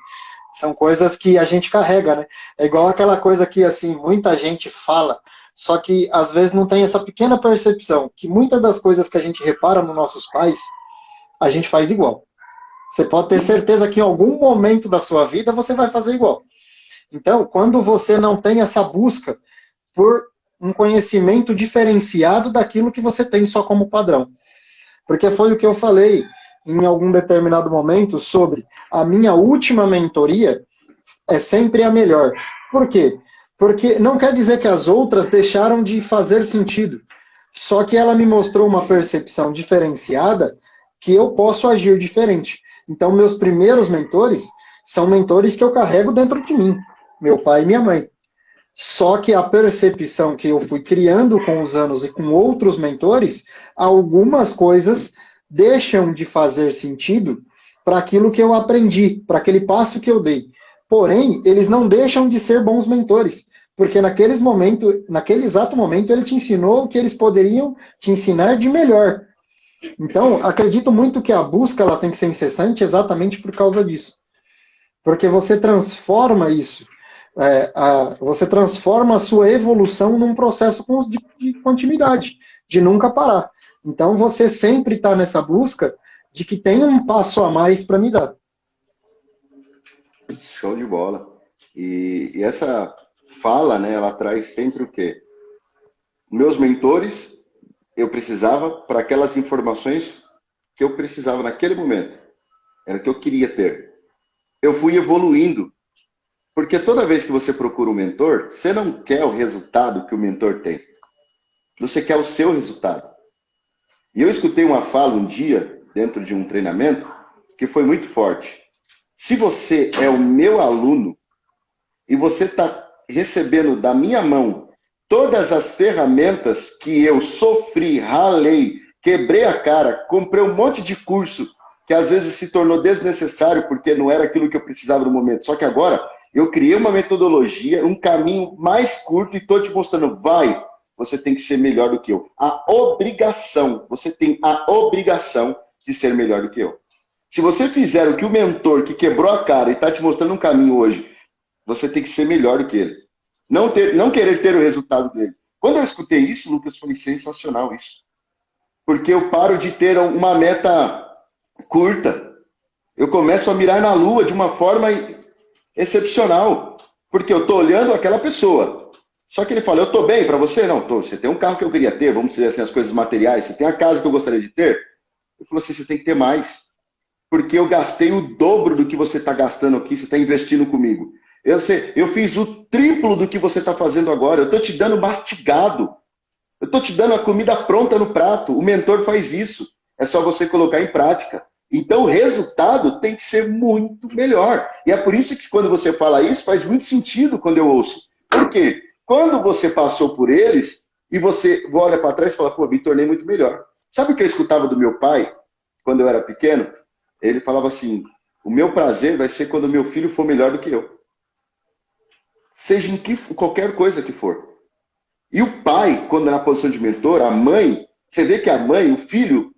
São coisas que a gente carrega, né? É igual aquela coisa que, assim, muita gente fala, só que às vezes não tem essa pequena percepção, que muitas das coisas que a gente repara nos nossos pais, a gente faz igual. Você pode ter certeza que em algum momento da sua vida você vai fazer igual. Então, quando você não tem essa busca por um conhecimento diferenciado daquilo que você tem só como padrão. Porque foi o que eu falei em algum determinado momento sobre a minha última mentoria é sempre a melhor. Por quê? Porque não quer dizer que as outras deixaram de fazer sentido. Só que ela me mostrou uma percepção diferenciada que eu posso agir diferente. Então, meus primeiros mentores são mentores que eu carrego dentro de mim. Meu pai e minha mãe. Só que a percepção que eu fui criando com os anos e com outros mentores, algumas coisas deixam de fazer sentido para aquilo que eu aprendi, para aquele passo que eu dei. Porém, eles não deixam de ser bons mentores, porque naquele exato momento, ele te ensinou o que eles poderiam te ensinar de melhor. Então, acredito muito que a busca ela tem que ser incessante exatamente por causa disso. Porque você transforma isso. Você transforma a sua evolução num processo de continuidade, de nunca parar. Então, você sempre está nessa busca de que tem um passo a mais para me dar. Show de bola. E essa fala, né, ela traz sempre o quê? Meus mentores, eu precisava para aquelas informações que eu precisava naquele momento. Era o que eu queria ter. Eu fui evoluindo. Porque toda vez que você procura um mentor, você não quer o resultado que o mentor tem. Você quer o seu resultado. E eu escutei uma fala um dia, dentro de um treinamento, que foi muito forte. Se você é o meu aluno e você está recebendo da minha mão todas as ferramentas que eu sofri, ralei, quebrei a cara, comprei um monte de curso que às vezes se tornou desnecessário porque não era aquilo que eu precisava no momento. Só que agora eu criei uma metodologia, um caminho mais curto e estou te mostrando, você tem que ser melhor do que eu. Você tem a obrigação de ser melhor do que eu. Se você fizer o que o mentor que quebrou a cara e está te mostrando um caminho hoje, você tem que ser melhor do que ele. Não querer ter o resultado dele. Quando eu escutei isso, Lucas, foi sensacional isso. Porque eu paro de ter uma meta curta. Eu começo a mirar na lua de uma forma excepcional. Porque eu estou olhando aquela pessoa. Só que ele fala, eu estou bem para você? Não, tô. Você tem um carro que eu queria ter, vamos dizer assim, as coisas materiais. Você tem a casa que eu gostaria de ter? Ele falou assim, você tem que ter mais. Porque eu gastei o dobro do que você está gastando aqui, você está investindo comigo. Eu fiz o triplo do que você está fazendo agora. Eu estou te dando mastigado. Eu estou te dando a comida pronta no prato. O mentor faz isso. É só você colocar em prática. Então o resultado tem que ser muito melhor. E é por isso que quando você fala isso, faz muito sentido quando eu ouço. Por quê? Quando você passou por eles e você olha para trás e fala, pô, me tornei muito melhor. Sabe o que eu escutava do meu pai quando eu era pequeno? Ele falava assim, o meu prazer vai ser quando meu filho for melhor do que eu. Seja em qualquer coisa que for. E o pai, quando é na posição de mentor, a mãe, você vê que a mãe, o filho,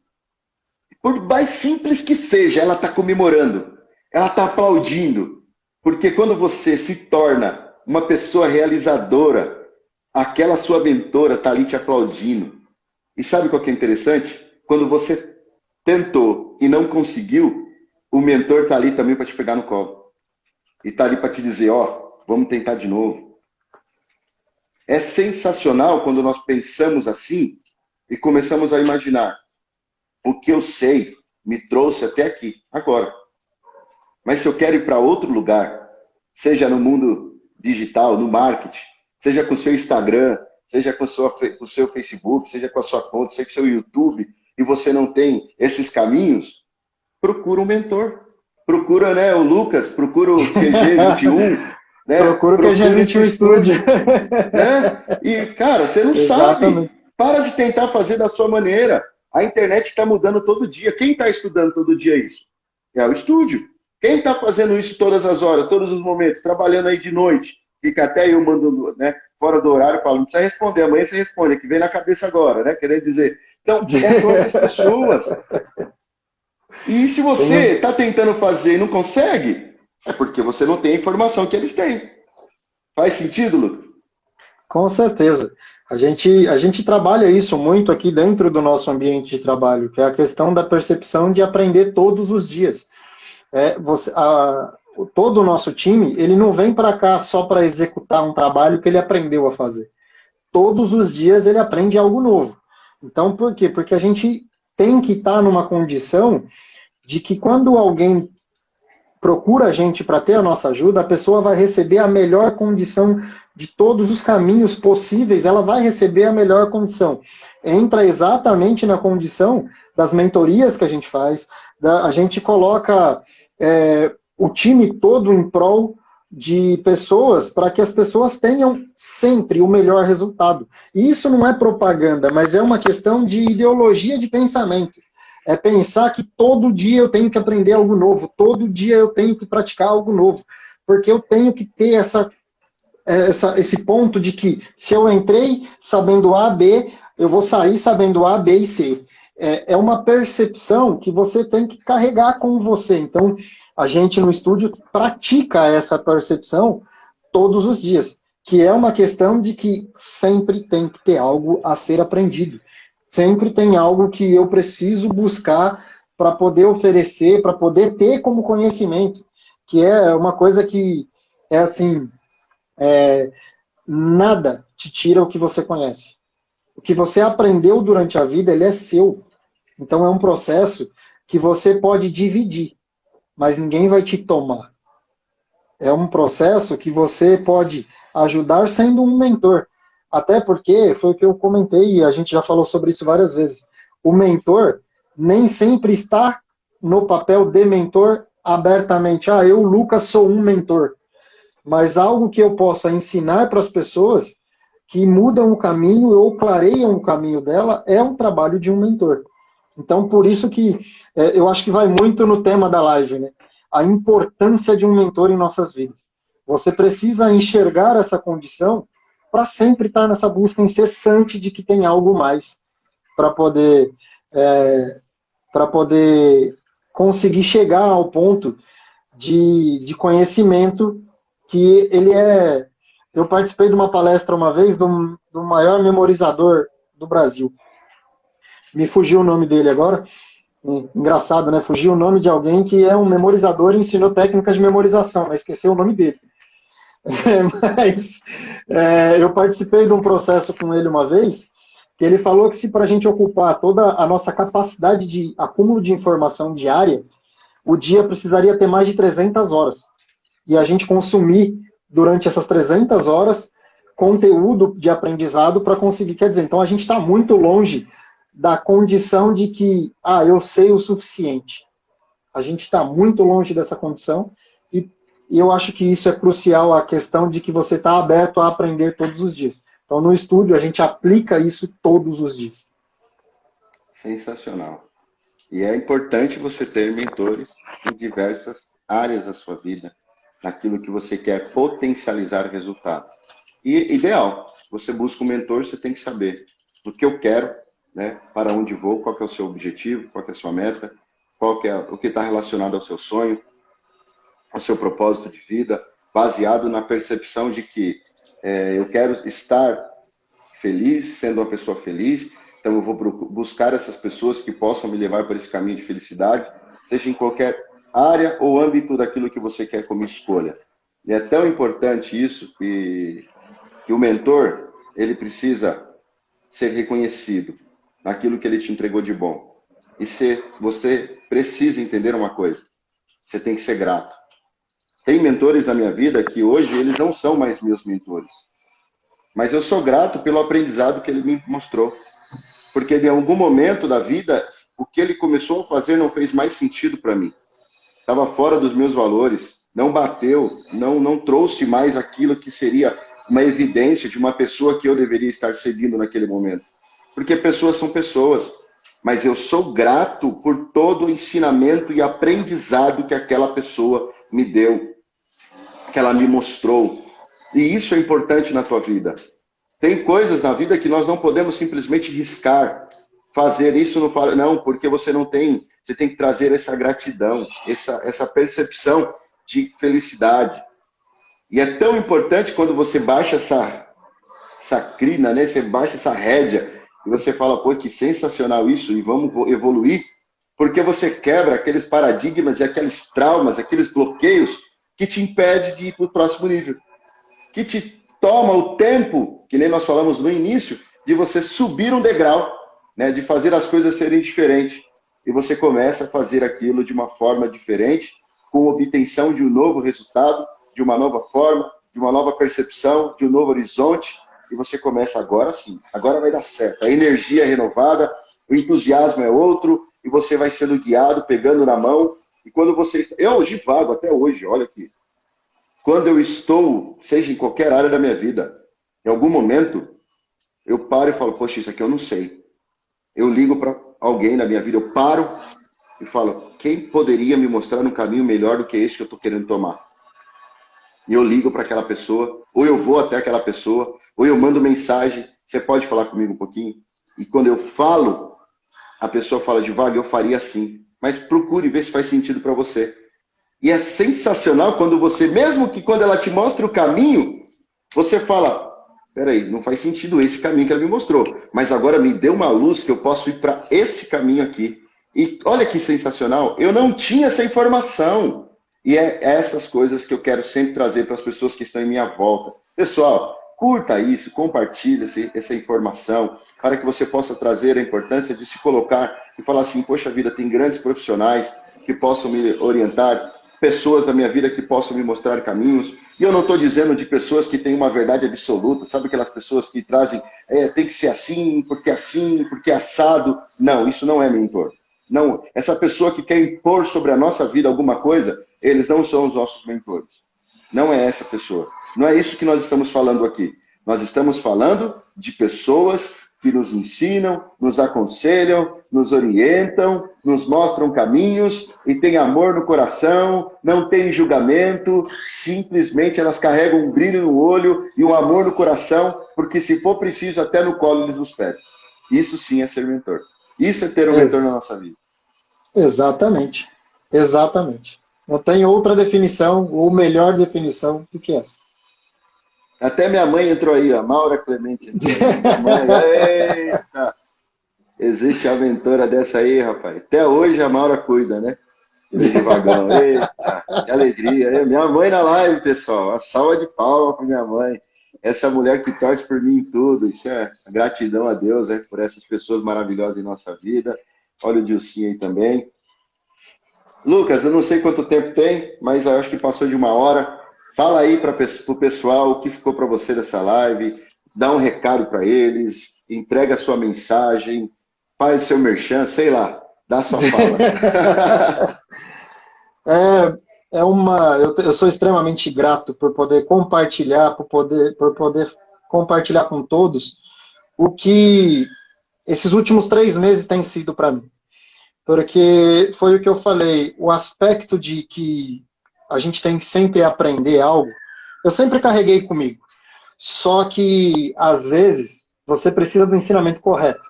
por mais simples que seja, ela está comemorando, ela está aplaudindo. Porque quando você se torna uma pessoa realizadora, aquela sua mentora está ali te aplaudindo. E sabe qual que é interessante? Quando você tentou e não conseguiu, o mentor está ali também para te pegar no colo. E está ali para te dizer, ó, vamos tentar de novo. É sensacional quando nós pensamos assim e começamos a imaginar. O que eu sei me trouxe até aqui, agora. Mas se eu quero ir para outro lugar, seja no mundo digital, no marketing, seja com o seu Instagram, seja com o seu Facebook, seja com a sua conta, seja com o seu YouTube, e você não tem esses caminhos, procura um mentor. Procura, né, o Lucas, procura o QG21, né? Procura o QG21 Studio. Né? E, cara, você não sabe. Para de tentar fazer da sua maneira. A internet está mudando todo dia. Quem está estudando todo dia isso? É o estúdio. Quem está fazendo isso todas as horas, todos os momentos, trabalhando aí de noite, fica até eu mandando, né, fora do horário, falo, não precisa responder, amanhã você responde, é que vem na cabeça agora, né? Querendo dizer. Então, são essas pessoas. E se você está tentando fazer e não consegue, é porque você não tem a informação que eles têm. Faz sentido, Lucas? Com certeza. A gente trabalha isso muito aqui dentro do nosso ambiente de trabalho, que é a questão da percepção de aprender todos os dias. Todo o nosso time, ele não vem para cá só para executar um trabalho que ele aprendeu a fazer. Todos os dias ele aprende algo novo. Então, por quê? Porque a gente tem que estar numa condição de que quando alguém procura a gente para ter a nossa ajuda, a pessoa vai receber a melhor condição de todos os caminhos possíveis, ela vai receber a melhor condição. Entra exatamente na condição das mentorias que a gente faz, a gente coloca o time todo em prol de pessoas, para que as pessoas tenham sempre o melhor resultado. E isso não é propaganda, mas é uma questão de ideologia de pensamento. É pensar que todo dia eu tenho que aprender algo novo, todo dia eu tenho que praticar algo novo, porque eu tenho que ter esse ponto de que se eu entrei sabendo A, B, eu vou sair sabendo A, B e C. É uma percepção que você tem que carregar com você. Então, a gente no estúdio pratica essa percepção todos os dias, que é uma questão de que sempre tem que ter algo a ser aprendido. Sempre tem algo que eu preciso buscar para poder oferecer, para poder ter como conhecimento, que é uma coisa que é assim, nada te tira o que você conhece. O que você aprendeu durante a vida, ele é seu. Então é um processo que você pode dividir, mas ninguém vai te tomar. É um processo que você pode ajudar sendo um mentor. Até porque, foi o que eu comentei, e a gente já falou sobre isso várias vezes, o mentor nem sempre está no papel de mentor abertamente. Eu, Lucas, sou um mentor. Mas algo que eu possa ensinar para as pessoas que mudam o caminho ou clareiam o caminho dela é um trabalho de um mentor. Então, por isso que eu acho que vai muito no tema da live, né? A importância de um mentor em nossas vidas. Você precisa enxergar essa condição para sempre estar nessa busca incessante de que tem algo mais para poder conseguir chegar ao ponto de conhecimento que ele é... Eu participei de uma palestra uma vez do maior memorizador do Brasil. Me fugiu o nome dele agora. Engraçado, né? Fugiu o nome de alguém que é um memorizador e ensinou técnicas de memorização, mas esqueceu o nome dele. Mas eu participei de um processo com ele uma vez, que ele falou que se para a gente ocupar toda a nossa capacidade de acúmulo de informação diária, o dia precisaria ter mais de 300 horas. E a gente consumir, durante essas 300 horas, conteúdo de aprendizado para conseguir. Quer dizer, então a gente está muito longe da condição de que, eu sei o suficiente. A gente está muito longe dessa condição e eu acho que isso é crucial, a questão de que você está aberto a aprender todos os dias. Então, no estúdio, a gente aplica isso todos os dias. Sensacional. E é importante você ter mentores em diversas áreas da sua vida, naquilo que você quer potencializar resultado. E ideal, se você busca um mentor, você tem que saber o que eu quero, né? Para onde vou, qual que é o seu objetivo, qual que é a sua meta, qual que é o que está relacionado ao seu sonho, ao seu propósito de vida, baseado na percepção de que eu quero estar feliz, sendo uma pessoa feliz, então eu vou buscar essas pessoas que possam me levar por esse caminho de felicidade, seja em qualquer área ou âmbito daquilo que você quer como escolha. E é tão importante isso que o mentor, ele precisa ser reconhecido naquilo que ele te entregou de bom. E você precisa entender uma coisa, você tem que ser grato. Tem mentores na minha vida que hoje eles não são mais meus mentores. Mas eu sou grato pelo aprendizado que ele me mostrou. Porque em algum momento da vida, o que ele começou a fazer não fez mais sentido para mim. Estava fora dos meus valores, não bateu, não trouxe mais aquilo que seria uma evidência de uma pessoa que eu deveria estar seguindo naquele momento. Porque pessoas são pessoas. Mas eu sou grato por todo o ensinamento e aprendizado que aquela pessoa me deu, que ela me mostrou. E isso é importante na tua vida. Tem coisas na vida que nós não podemos simplesmente riscar. Fazer isso não, porque você não tem. Você tem que trazer essa gratidão, essa percepção de felicidade. E é tão importante quando você baixa essa crina, né? Você baixa essa rédea e você fala, pô, que sensacional isso, e vamos evoluir, porque você quebra aqueles paradigmas e aqueles traumas, aqueles bloqueios que te impede de ir para o próximo nível. Que te toma o tempo, que nem nós falamos no início, de você subir um degrau, né, de fazer as coisas serem diferentes. E você começa a fazer aquilo de uma forma diferente, com obtenção de um novo resultado, de uma nova forma, de uma nova percepção, de um novo horizonte. E você começa agora sim, agora vai dar certo. A energia é renovada, o entusiasmo é outro, e você vai sendo guiado, pegando na mão. E quando você... Eu divago até hoje, olha aqui. Quando eu estou, seja em qualquer área da minha vida, em algum momento, eu paro e falo, poxa, isso aqui eu não sei. Eu ligo para alguém na minha vida, eu paro e falo, quem poderia me mostrar um caminho melhor do que esse que eu estou querendo tomar? E eu ligo para aquela pessoa, ou eu vou até aquela pessoa, ou eu mando mensagem, você pode falar comigo um pouquinho? E quando eu falo, a pessoa fala, Divago, eu faria assim. Mas procure ver se faz sentido para você. E é sensacional quando você, mesmo que quando ela te mostra o caminho, você fala, peraí, não faz sentido esse caminho que ela me mostrou, mas agora me deu uma luz que eu posso ir para esse caminho aqui. E olha que sensacional, eu não tinha essa informação. E é essas coisas que eu quero sempre trazer para as pessoas que estão em minha volta. Pessoal, curta isso, compartilhe essa informação, para que você possa trazer a importância de se colocar e falar assim, poxa vida, tem grandes profissionais que possam me orientar, pessoas da minha vida que possam me mostrar caminhos. E eu não estou dizendo de pessoas que têm uma verdade absoluta, sabe aquelas pessoas que trazem, tem que ser assim, porque assado. Não, isso não é mentor. Não, essa pessoa que quer impor sobre a nossa vida alguma coisa, eles não são os nossos mentores. Não é essa pessoa. Não é isso que nós estamos falando aqui. Nós estamos falando de pessoas que nos ensinam, nos aconselham, nos orientam, nos mostram caminhos e têm amor no coração, não tem julgamento, simplesmente elas carregam um brilho no olho e um amor no coração, porque se for preciso, até no colo eles nos pedem. Isso sim é ser mentor. Isso é ter um mentor na nossa vida. Exatamente. Exatamente. Não tem outra definição, ou melhor definição do que essa. Até minha mãe entrou aí, a Maura Clemente entrou aí. Minha mãe, eita! Existe aventura dessa aí, rapaz. Até hoje a Maura cuida, né? Do vagão. Eita, que alegria. Minha mãe na live, pessoal. A salva de palmas para minha mãe. Essa mulher que torce por mim em tudo. Isso é gratidão a Deus, né? Por essas pessoas maravilhosas em nossa vida. Olha o Dilcinho aí também. Lucas, eu não sei quanto tempo tem, mas eu acho que passou de 1 hora. Fala aí para o pessoal o que ficou para você dessa live. Dá um recado para eles. Entrega a sua mensagem. Faz seu merchan, sei lá. Dá sua fala. Eu sou extremamente grato por poder compartilhar, por poder compartilhar com todos o que esses últimos 3 meses têm sido para mim. Porque foi o que eu falei, o aspecto de que a gente tem que sempre aprender algo, eu sempre carreguei comigo. Só que, às vezes, você precisa do ensinamento correto.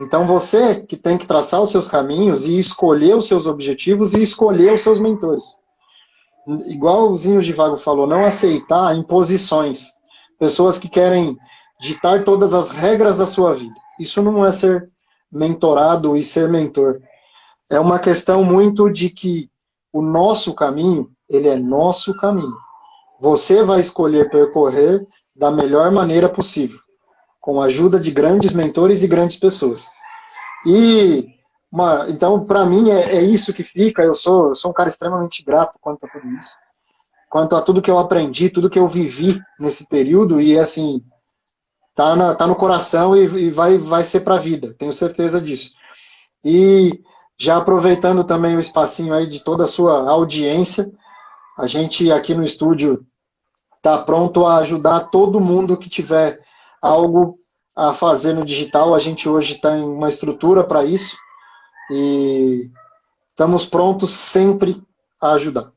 Então, você que tem que traçar os seus caminhos e escolher os seus objetivos e escolher os seus mentores. Igual o Zinho Givago falou, não aceitar imposições. Pessoas que querem ditar todas as regras da sua vida. Isso não é ser mentorado e ser mentor. É uma questão muito de que o nosso caminho, ele é nosso caminho. Você vai escolher percorrer da melhor maneira possível, com a ajuda de grandes mentores e grandes pessoas. Então, para mim, é isso que fica. Eu sou um cara extremamente grato quanto a tudo isso. Quanto a tudo que eu aprendi, tudo que eu vivi nesse período, e assim, tá no coração e vai ser para a vida, tenho certeza disso. E já aproveitando também o espacinho aí de toda a sua audiência, a gente aqui no estúdio está pronto a ajudar todo mundo que tiver algo a fazer no digital. A gente hoje tem uma estrutura para isso e estamos prontos sempre a ajudar.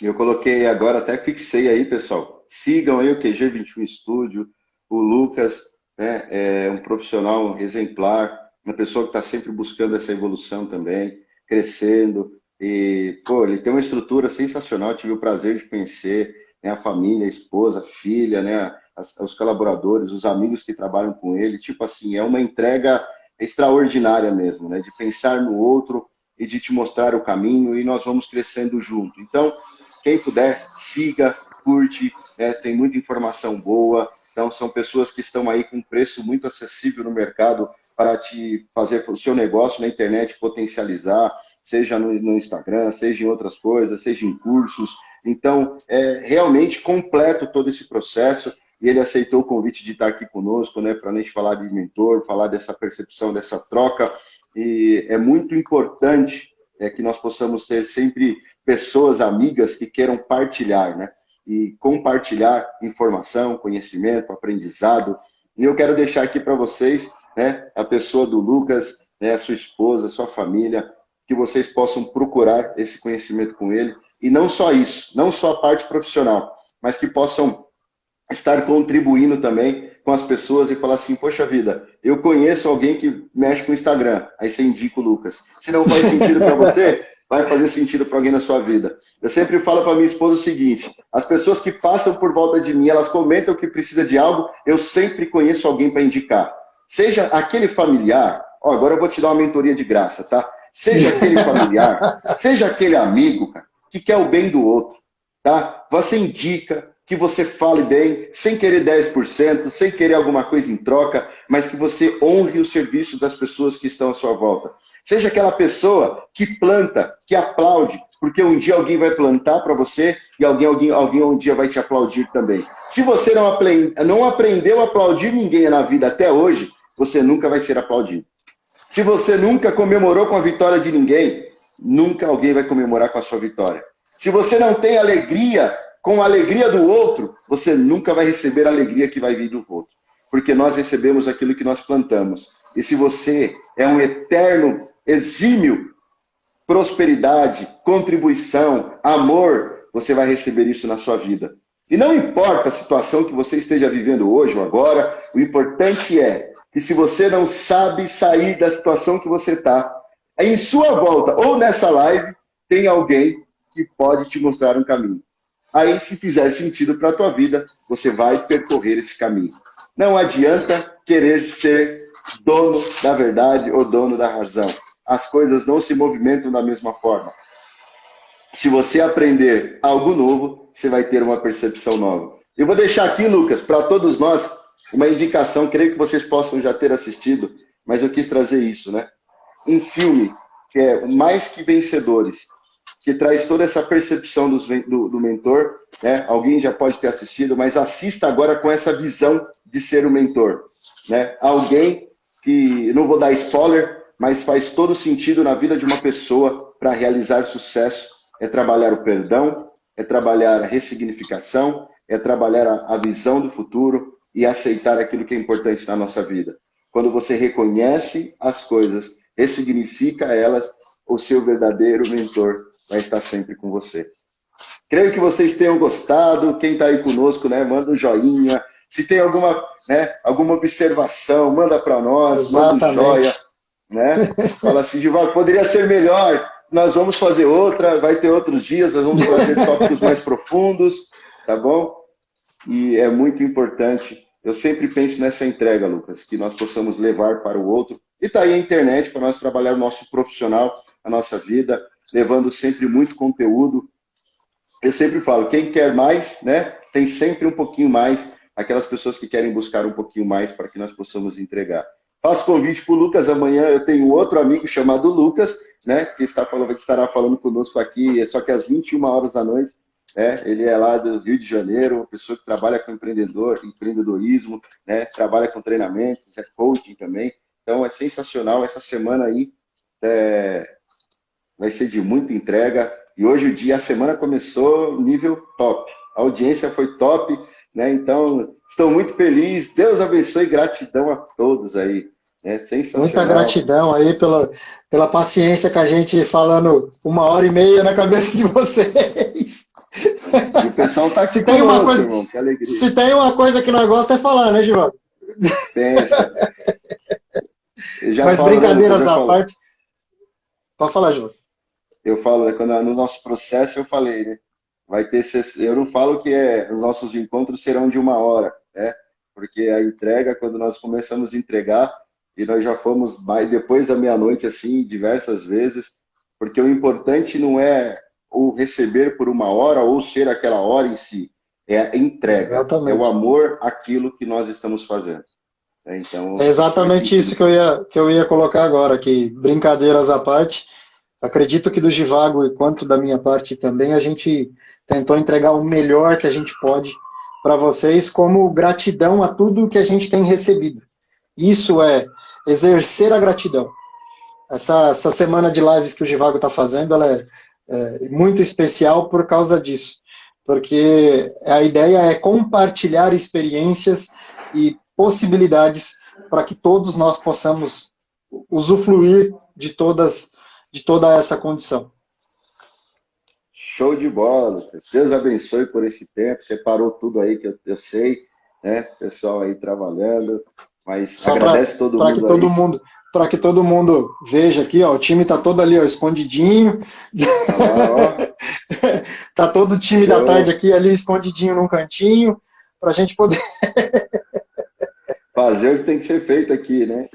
Eu coloquei agora, até fixei aí, pessoal. Sigam aí o QG21 Estúdio, o Lucas, né, é um profissional exemplar, uma pessoa que está sempre buscando essa evolução também, crescendo. E, pô, ele tem uma estrutura sensacional, tive o prazer de conhecer, né, a família, a esposa, a filha, né, os colaboradores, os amigos que trabalham com ele. Tipo assim, é uma entrega extraordinária mesmo, né, de pensar no outro e de te mostrar o caminho, e nós vamos crescendo junto. Então, quem puder, siga, curte, né, tem muita informação boa. Então, são pessoas que estão aí com um preço muito acessível no mercado para te fazer o seu negócio na internet potencializar, seja no Instagram, seja em outras coisas, seja em cursos. Então, é realmente completo todo esse processo, e ele aceitou o convite de estar aqui conosco, né, para a gente falar de mentor, falar dessa percepção, dessa troca. E é muito importante que nós possamos ter sempre pessoas amigas que queiram partilhar, né? E compartilhar informação, conhecimento, aprendizado. E eu quero deixar aqui para vocês, né, a pessoa do Lucas, né, a sua esposa, a sua família, que vocês possam procurar esse conhecimento com ele. E não só isso, não só a parte profissional, mas que possam estar contribuindo também com as pessoas e falar assim, poxa vida, eu conheço alguém que mexe com o Instagram, aí você indica o Lucas. Se não faz sentido para você, vai fazer sentido para alguém na sua vida. Eu sempre falo para minha esposa o seguinte, as pessoas que passam por volta de mim, elas comentam que precisa de algo, eu sempre conheço alguém para indicar. Seja aquele familiar, ó, agora eu vou te dar uma mentoria de graça, tá? Seja aquele familiar, seja aquele amigo, cara, que quer o bem do outro, tá? Você indica, que você fale bem, sem querer 10%, sem querer alguma coisa em troca, mas que você honre o serviço das pessoas que estão à sua volta. Seja aquela pessoa que planta, que aplaude, porque um dia alguém vai plantar para você e alguém um dia vai te aplaudir também. Se você não aprendeu a aplaudir ninguém na vida até hoje, você nunca vai ser aplaudido. Se você nunca comemorou com a vitória de ninguém, nunca alguém vai comemorar com a sua vitória. Se você não tem alegria com a alegria do outro, você nunca vai receber a alegria que vai vir do outro. Porque nós recebemos aquilo que nós plantamos. E se você é um eterno, exímio, prosperidade, contribuição, amor, você vai receber isso na sua vida. E não importa a situação que você esteja vivendo hoje ou agora, o importante é que se você não sabe sair da situação que você está, em sua volta ou nessa live, tem alguém que pode te mostrar um caminho. Aí, se fizer sentido para a tua vida, você vai percorrer esse caminho. Não adianta querer ser dono da verdade ou dono da razão. As coisas não se movimentam da mesma forma. Se você aprender algo novo, você vai ter uma percepção nova. Eu vou deixar aqui, Lucas, para todos nós, uma indicação, creio que vocês possam já ter assistido, mas eu quis trazer isso, né? Um filme que é Mais que Vencedores, que traz toda essa percepção do mentor, né? Alguém já pode ter assistido, mas assista agora com essa visão de ser o mentor, né? Alguém que, não vou dar spoiler, mas faz todo sentido na vida de uma pessoa para realizar sucesso, é trabalhar o perdão, é trabalhar a ressignificação, é trabalhar a visão do futuro e aceitar aquilo que é importante na nossa vida. Quando você reconhece as coisas, ressignifica elas, o seu verdadeiro mentor vai estar sempre com você. Creio que vocês tenham gostado. Quem está aí conosco, né, manda um joinha. Se tem alguma, né, alguma observação, manda para nós, Exatamente. manda um joia. Né? Fala assim, Givaldo, poderia ser melhor. Nós vamos fazer outra, vai ter outros dias, nós vamos trazer tópicos mais profundos, tá bom? E é muito importante. Eu sempre penso nessa entrega, Lucas, que nós possamos levar para o outro. E está aí a internet para nós trabalhar o nosso profissional, a nossa vida, levando sempre muito conteúdo. Eu sempre falo, quem quer mais, né, tem sempre um pouquinho mais, aquelas pessoas que querem buscar um pouquinho mais para que nós possamos entregar. Faço convite para o Lucas amanhã, eu tenho outro amigo chamado Lucas, né, que estará falando conosco aqui, só que às 21 horas da noite. Ele é lá do Rio de Janeiro, uma pessoa que trabalha com empreendedorismo, né, trabalha com treinamentos, é coaching também. Então é sensacional. Essa semana aí vai ser de muita entrega. E hoje a semana começou nível top. A audiência foi top, né? Então estou muito feliz. Deus abençoe e gratidão a todos aí. É sensacional. Muita gratidão aí pela paciência com a gente falando 1h30 na cabeça de vocês. E o pessoal está aqui tem uma coisa, irmão, que alegria. Se tem uma coisa que nós gostamos é falar, né, Givaldo? Pensa. Mas brincadeiras à parte. Pode falar, Givaldo. Eu falo, no nosso processo eu falei, né? Vai ter, eu não falo que os nossos encontros serão de 1 hora, né? Porque a entrega, quando nós começamos a entregar, e nós já fomos mais depois da meia-noite, assim, diversas vezes, porque o importante não é o receber por 1 hora ou ser aquela hora em si, é a entrega, exatamente. É o amor àquilo que nós estamos fazendo. Então, é exatamente isso que eu ia colocar agora, que brincadeiras à parte, acredito que do Givago, quanto da minha parte também, a gente tentou entregar o melhor que a gente pode para vocês, como gratidão a tudo que a gente tem recebido. Isso é exercer a gratidão. Essa semana de lives que o Givago está fazendo, ela é muito especial por causa disso. Porque a ideia é compartilhar experiências e possibilidades para que todos nós possamos usufruir de toda essa condição. Show de bola, Lucas. Deus abençoe por esse tempo. Separou tudo aí que eu sei, né? Pessoal aí trabalhando. Mas só agradece todo mundo. Para que todo mundo veja aqui, ó, o time tá todo ali, ó, escondidinho. Tá todo o time da tarde aqui ali escondidinho num cantinho, para a gente poder fazer o que tem que ser feito aqui, né?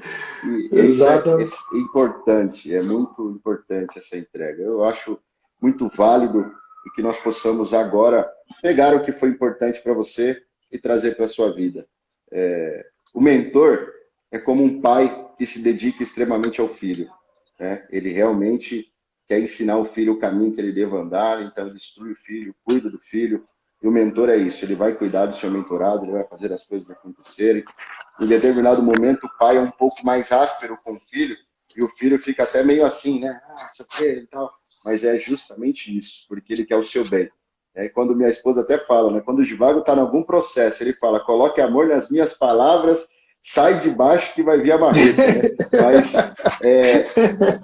E isso é importante, é muito importante essa entrega. Eu acho muito válido e que nós possamos agora pegar o que foi importante para você e trazer para a sua vida. O mentor é como um pai que se dedica extremamente ao filho, né? Ele realmente quer ensinar o filho o caminho que ele deve andar, então ele instrui o filho, cuida do filho. E o mentor é isso, ele vai cuidar do seu mentorado, ele vai fazer as coisas acontecerem. Em determinado momento, o pai é um pouco mais áspero com o filho, e o filho fica até meio assim, né? Isso aqui e tal. Mas é justamente isso, porque ele quer o seu bem. Quando minha esposa até fala, né? Quando o Givago está em algum processo, ele fala, coloque amor nas minhas palavras, sai de baixo que vai vir a marreta. Né? Mas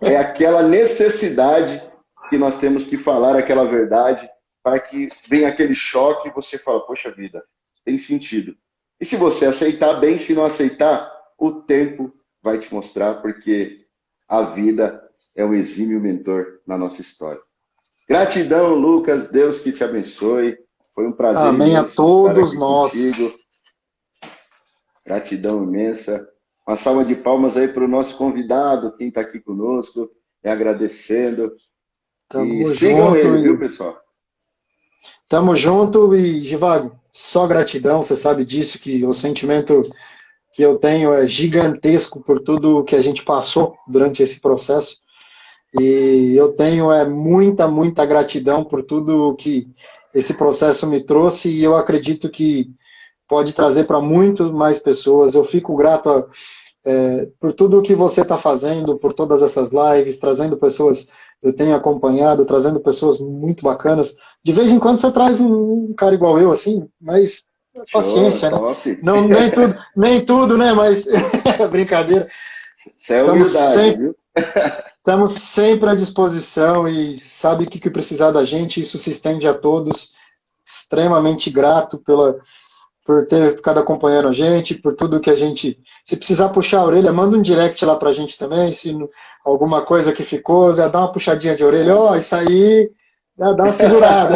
é aquela necessidade que nós temos que falar aquela verdade, para que venha aquele choque e você fala, poxa vida, tem sentido. E se você aceitar, bem, se não aceitar, o tempo vai te mostrar, porque a vida é um exímio mentor na nossa história. Gratidão, Lucas. Deus que te abençoe. Foi um prazer Amém a imenso estar todos aqui nós. contigo. Gratidão imensa. Uma salva de palmas aí para o nosso convidado, quem está aqui conosco, agradecendo. E Tamo sigam junto ele, viu, e pessoal? tamo junto e Givago, só gratidão, você sabe disso, que o sentimento que eu tenho é gigantesco por tudo que a gente passou durante esse processo. E eu tenho muita, muita gratidão por tudo que esse processo me trouxe e eu acredito que pode trazer para muito mais pessoas. Eu fico grato por tudo que você está fazendo, por todas essas lives, trazendo pessoas, eu tenho acompanhado, trazendo pessoas muito bacanas. De vez em quando você traz um cara igual eu, assim, mas Show, paciência, né? top. Não, nem tudo, né? Mas brincadeira. Isso é Estamos humildade, sempre, viu? estamos sempre à disposição e sabe que precisar da gente, isso se estende a todos. Extremamente grato por ter ficado acompanhando a gente, por tudo que a gente. Se precisar puxar a orelha, manda um direct lá pra gente também. Se alguma coisa que ficou, já dá uma puxadinha de orelha. Ó, isso aí, já dá uma segurada.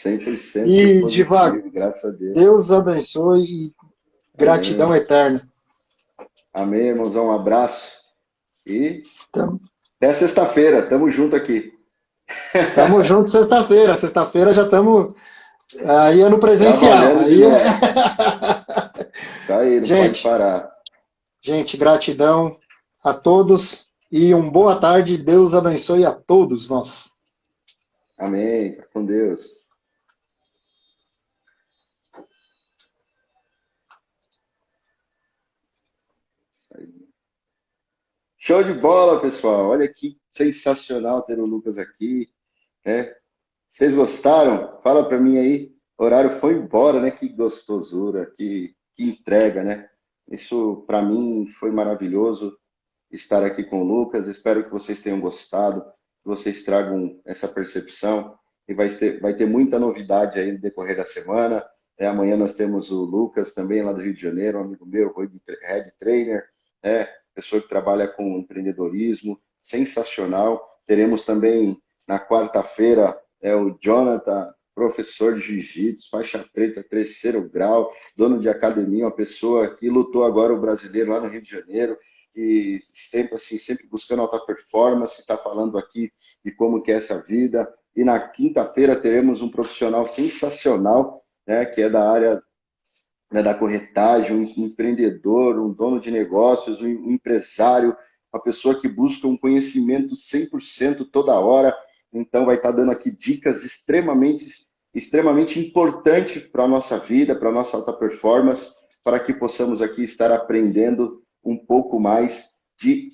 100% E, Divago, positivo, graças a Deus. Deus abençoe e gratidão Amém. eterna. Amém, irmãozão. Um abraço. E Tamo, até sexta-feira. Tamo junto aqui. tamo junto sexta-feira. Sexta-feira já estamos aí no presencial. Trabalhando de Aí novo. Isso aí, não pode Gente, parar. gente, gratidão a todos e uma boa tarde. Deus abençoe a todos nós. Amém. Fica com Deus. Show de bola, pessoal. Olha que sensacional ter o Lucas aqui, né? Vocês gostaram? Fala para mim aí. O horário foi embora, né? Que gostosura, que entrega, né? Isso para mim foi maravilhoso estar aqui com o Lucas. Espero que vocês tenham gostado, que vocês tragam essa percepção e vai ter muita novidade aí no decorrer da semana. Amanhã nós temos o Lucas também lá do Rio de Janeiro, um amigo meu, head trainer, pessoa que trabalha com empreendedorismo, sensacional. Teremos também na quarta-feira o Jonathan, professor de jiu-jitsu, faixa preta, terceiro grau, dono de academia, uma pessoa que lutou agora o brasileiro lá no Rio de Janeiro, e sempre assim, sempre buscando alta performance, está falando aqui de como que é essa vida. E na quinta-feira teremos um profissional sensacional, né, que é da área, né, da corretagem, um empreendedor, um dono de negócios, um empresário, uma pessoa que busca um conhecimento 100% toda hora. Então vai estar dando aqui dicas extremamente importantes para a nossa vida, para a nossa alta performance, para que possamos aqui estar aprendendo um pouco mais de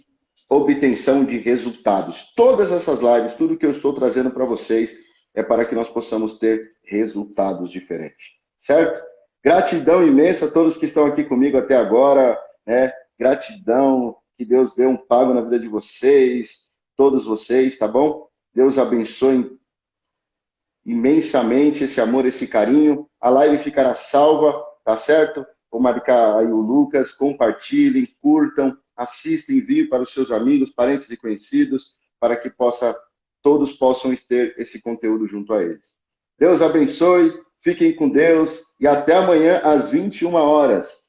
obtenção de resultados. Todas essas lives, tudo que eu estou trazendo para vocês é para que nós possamos ter resultados diferentes, certo? Gratidão imensa a todos que estão aqui comigo até agora, né? Gratidão, que Deus dê um pago na vida de vocês, todos vocês, tá bom? Deus abençoe imensamente esse amor, esse carinho. A live ficará salva, tá certo? Vou marcar aí o Lucas, compartilhem, curtam, assistam, enviem para os seus amigos, parentes e conhecidos, para que todos possam ter esse conteúdo junto a eles. Deus abençoe, fiquem com Deus e até amanhã às 21 horas.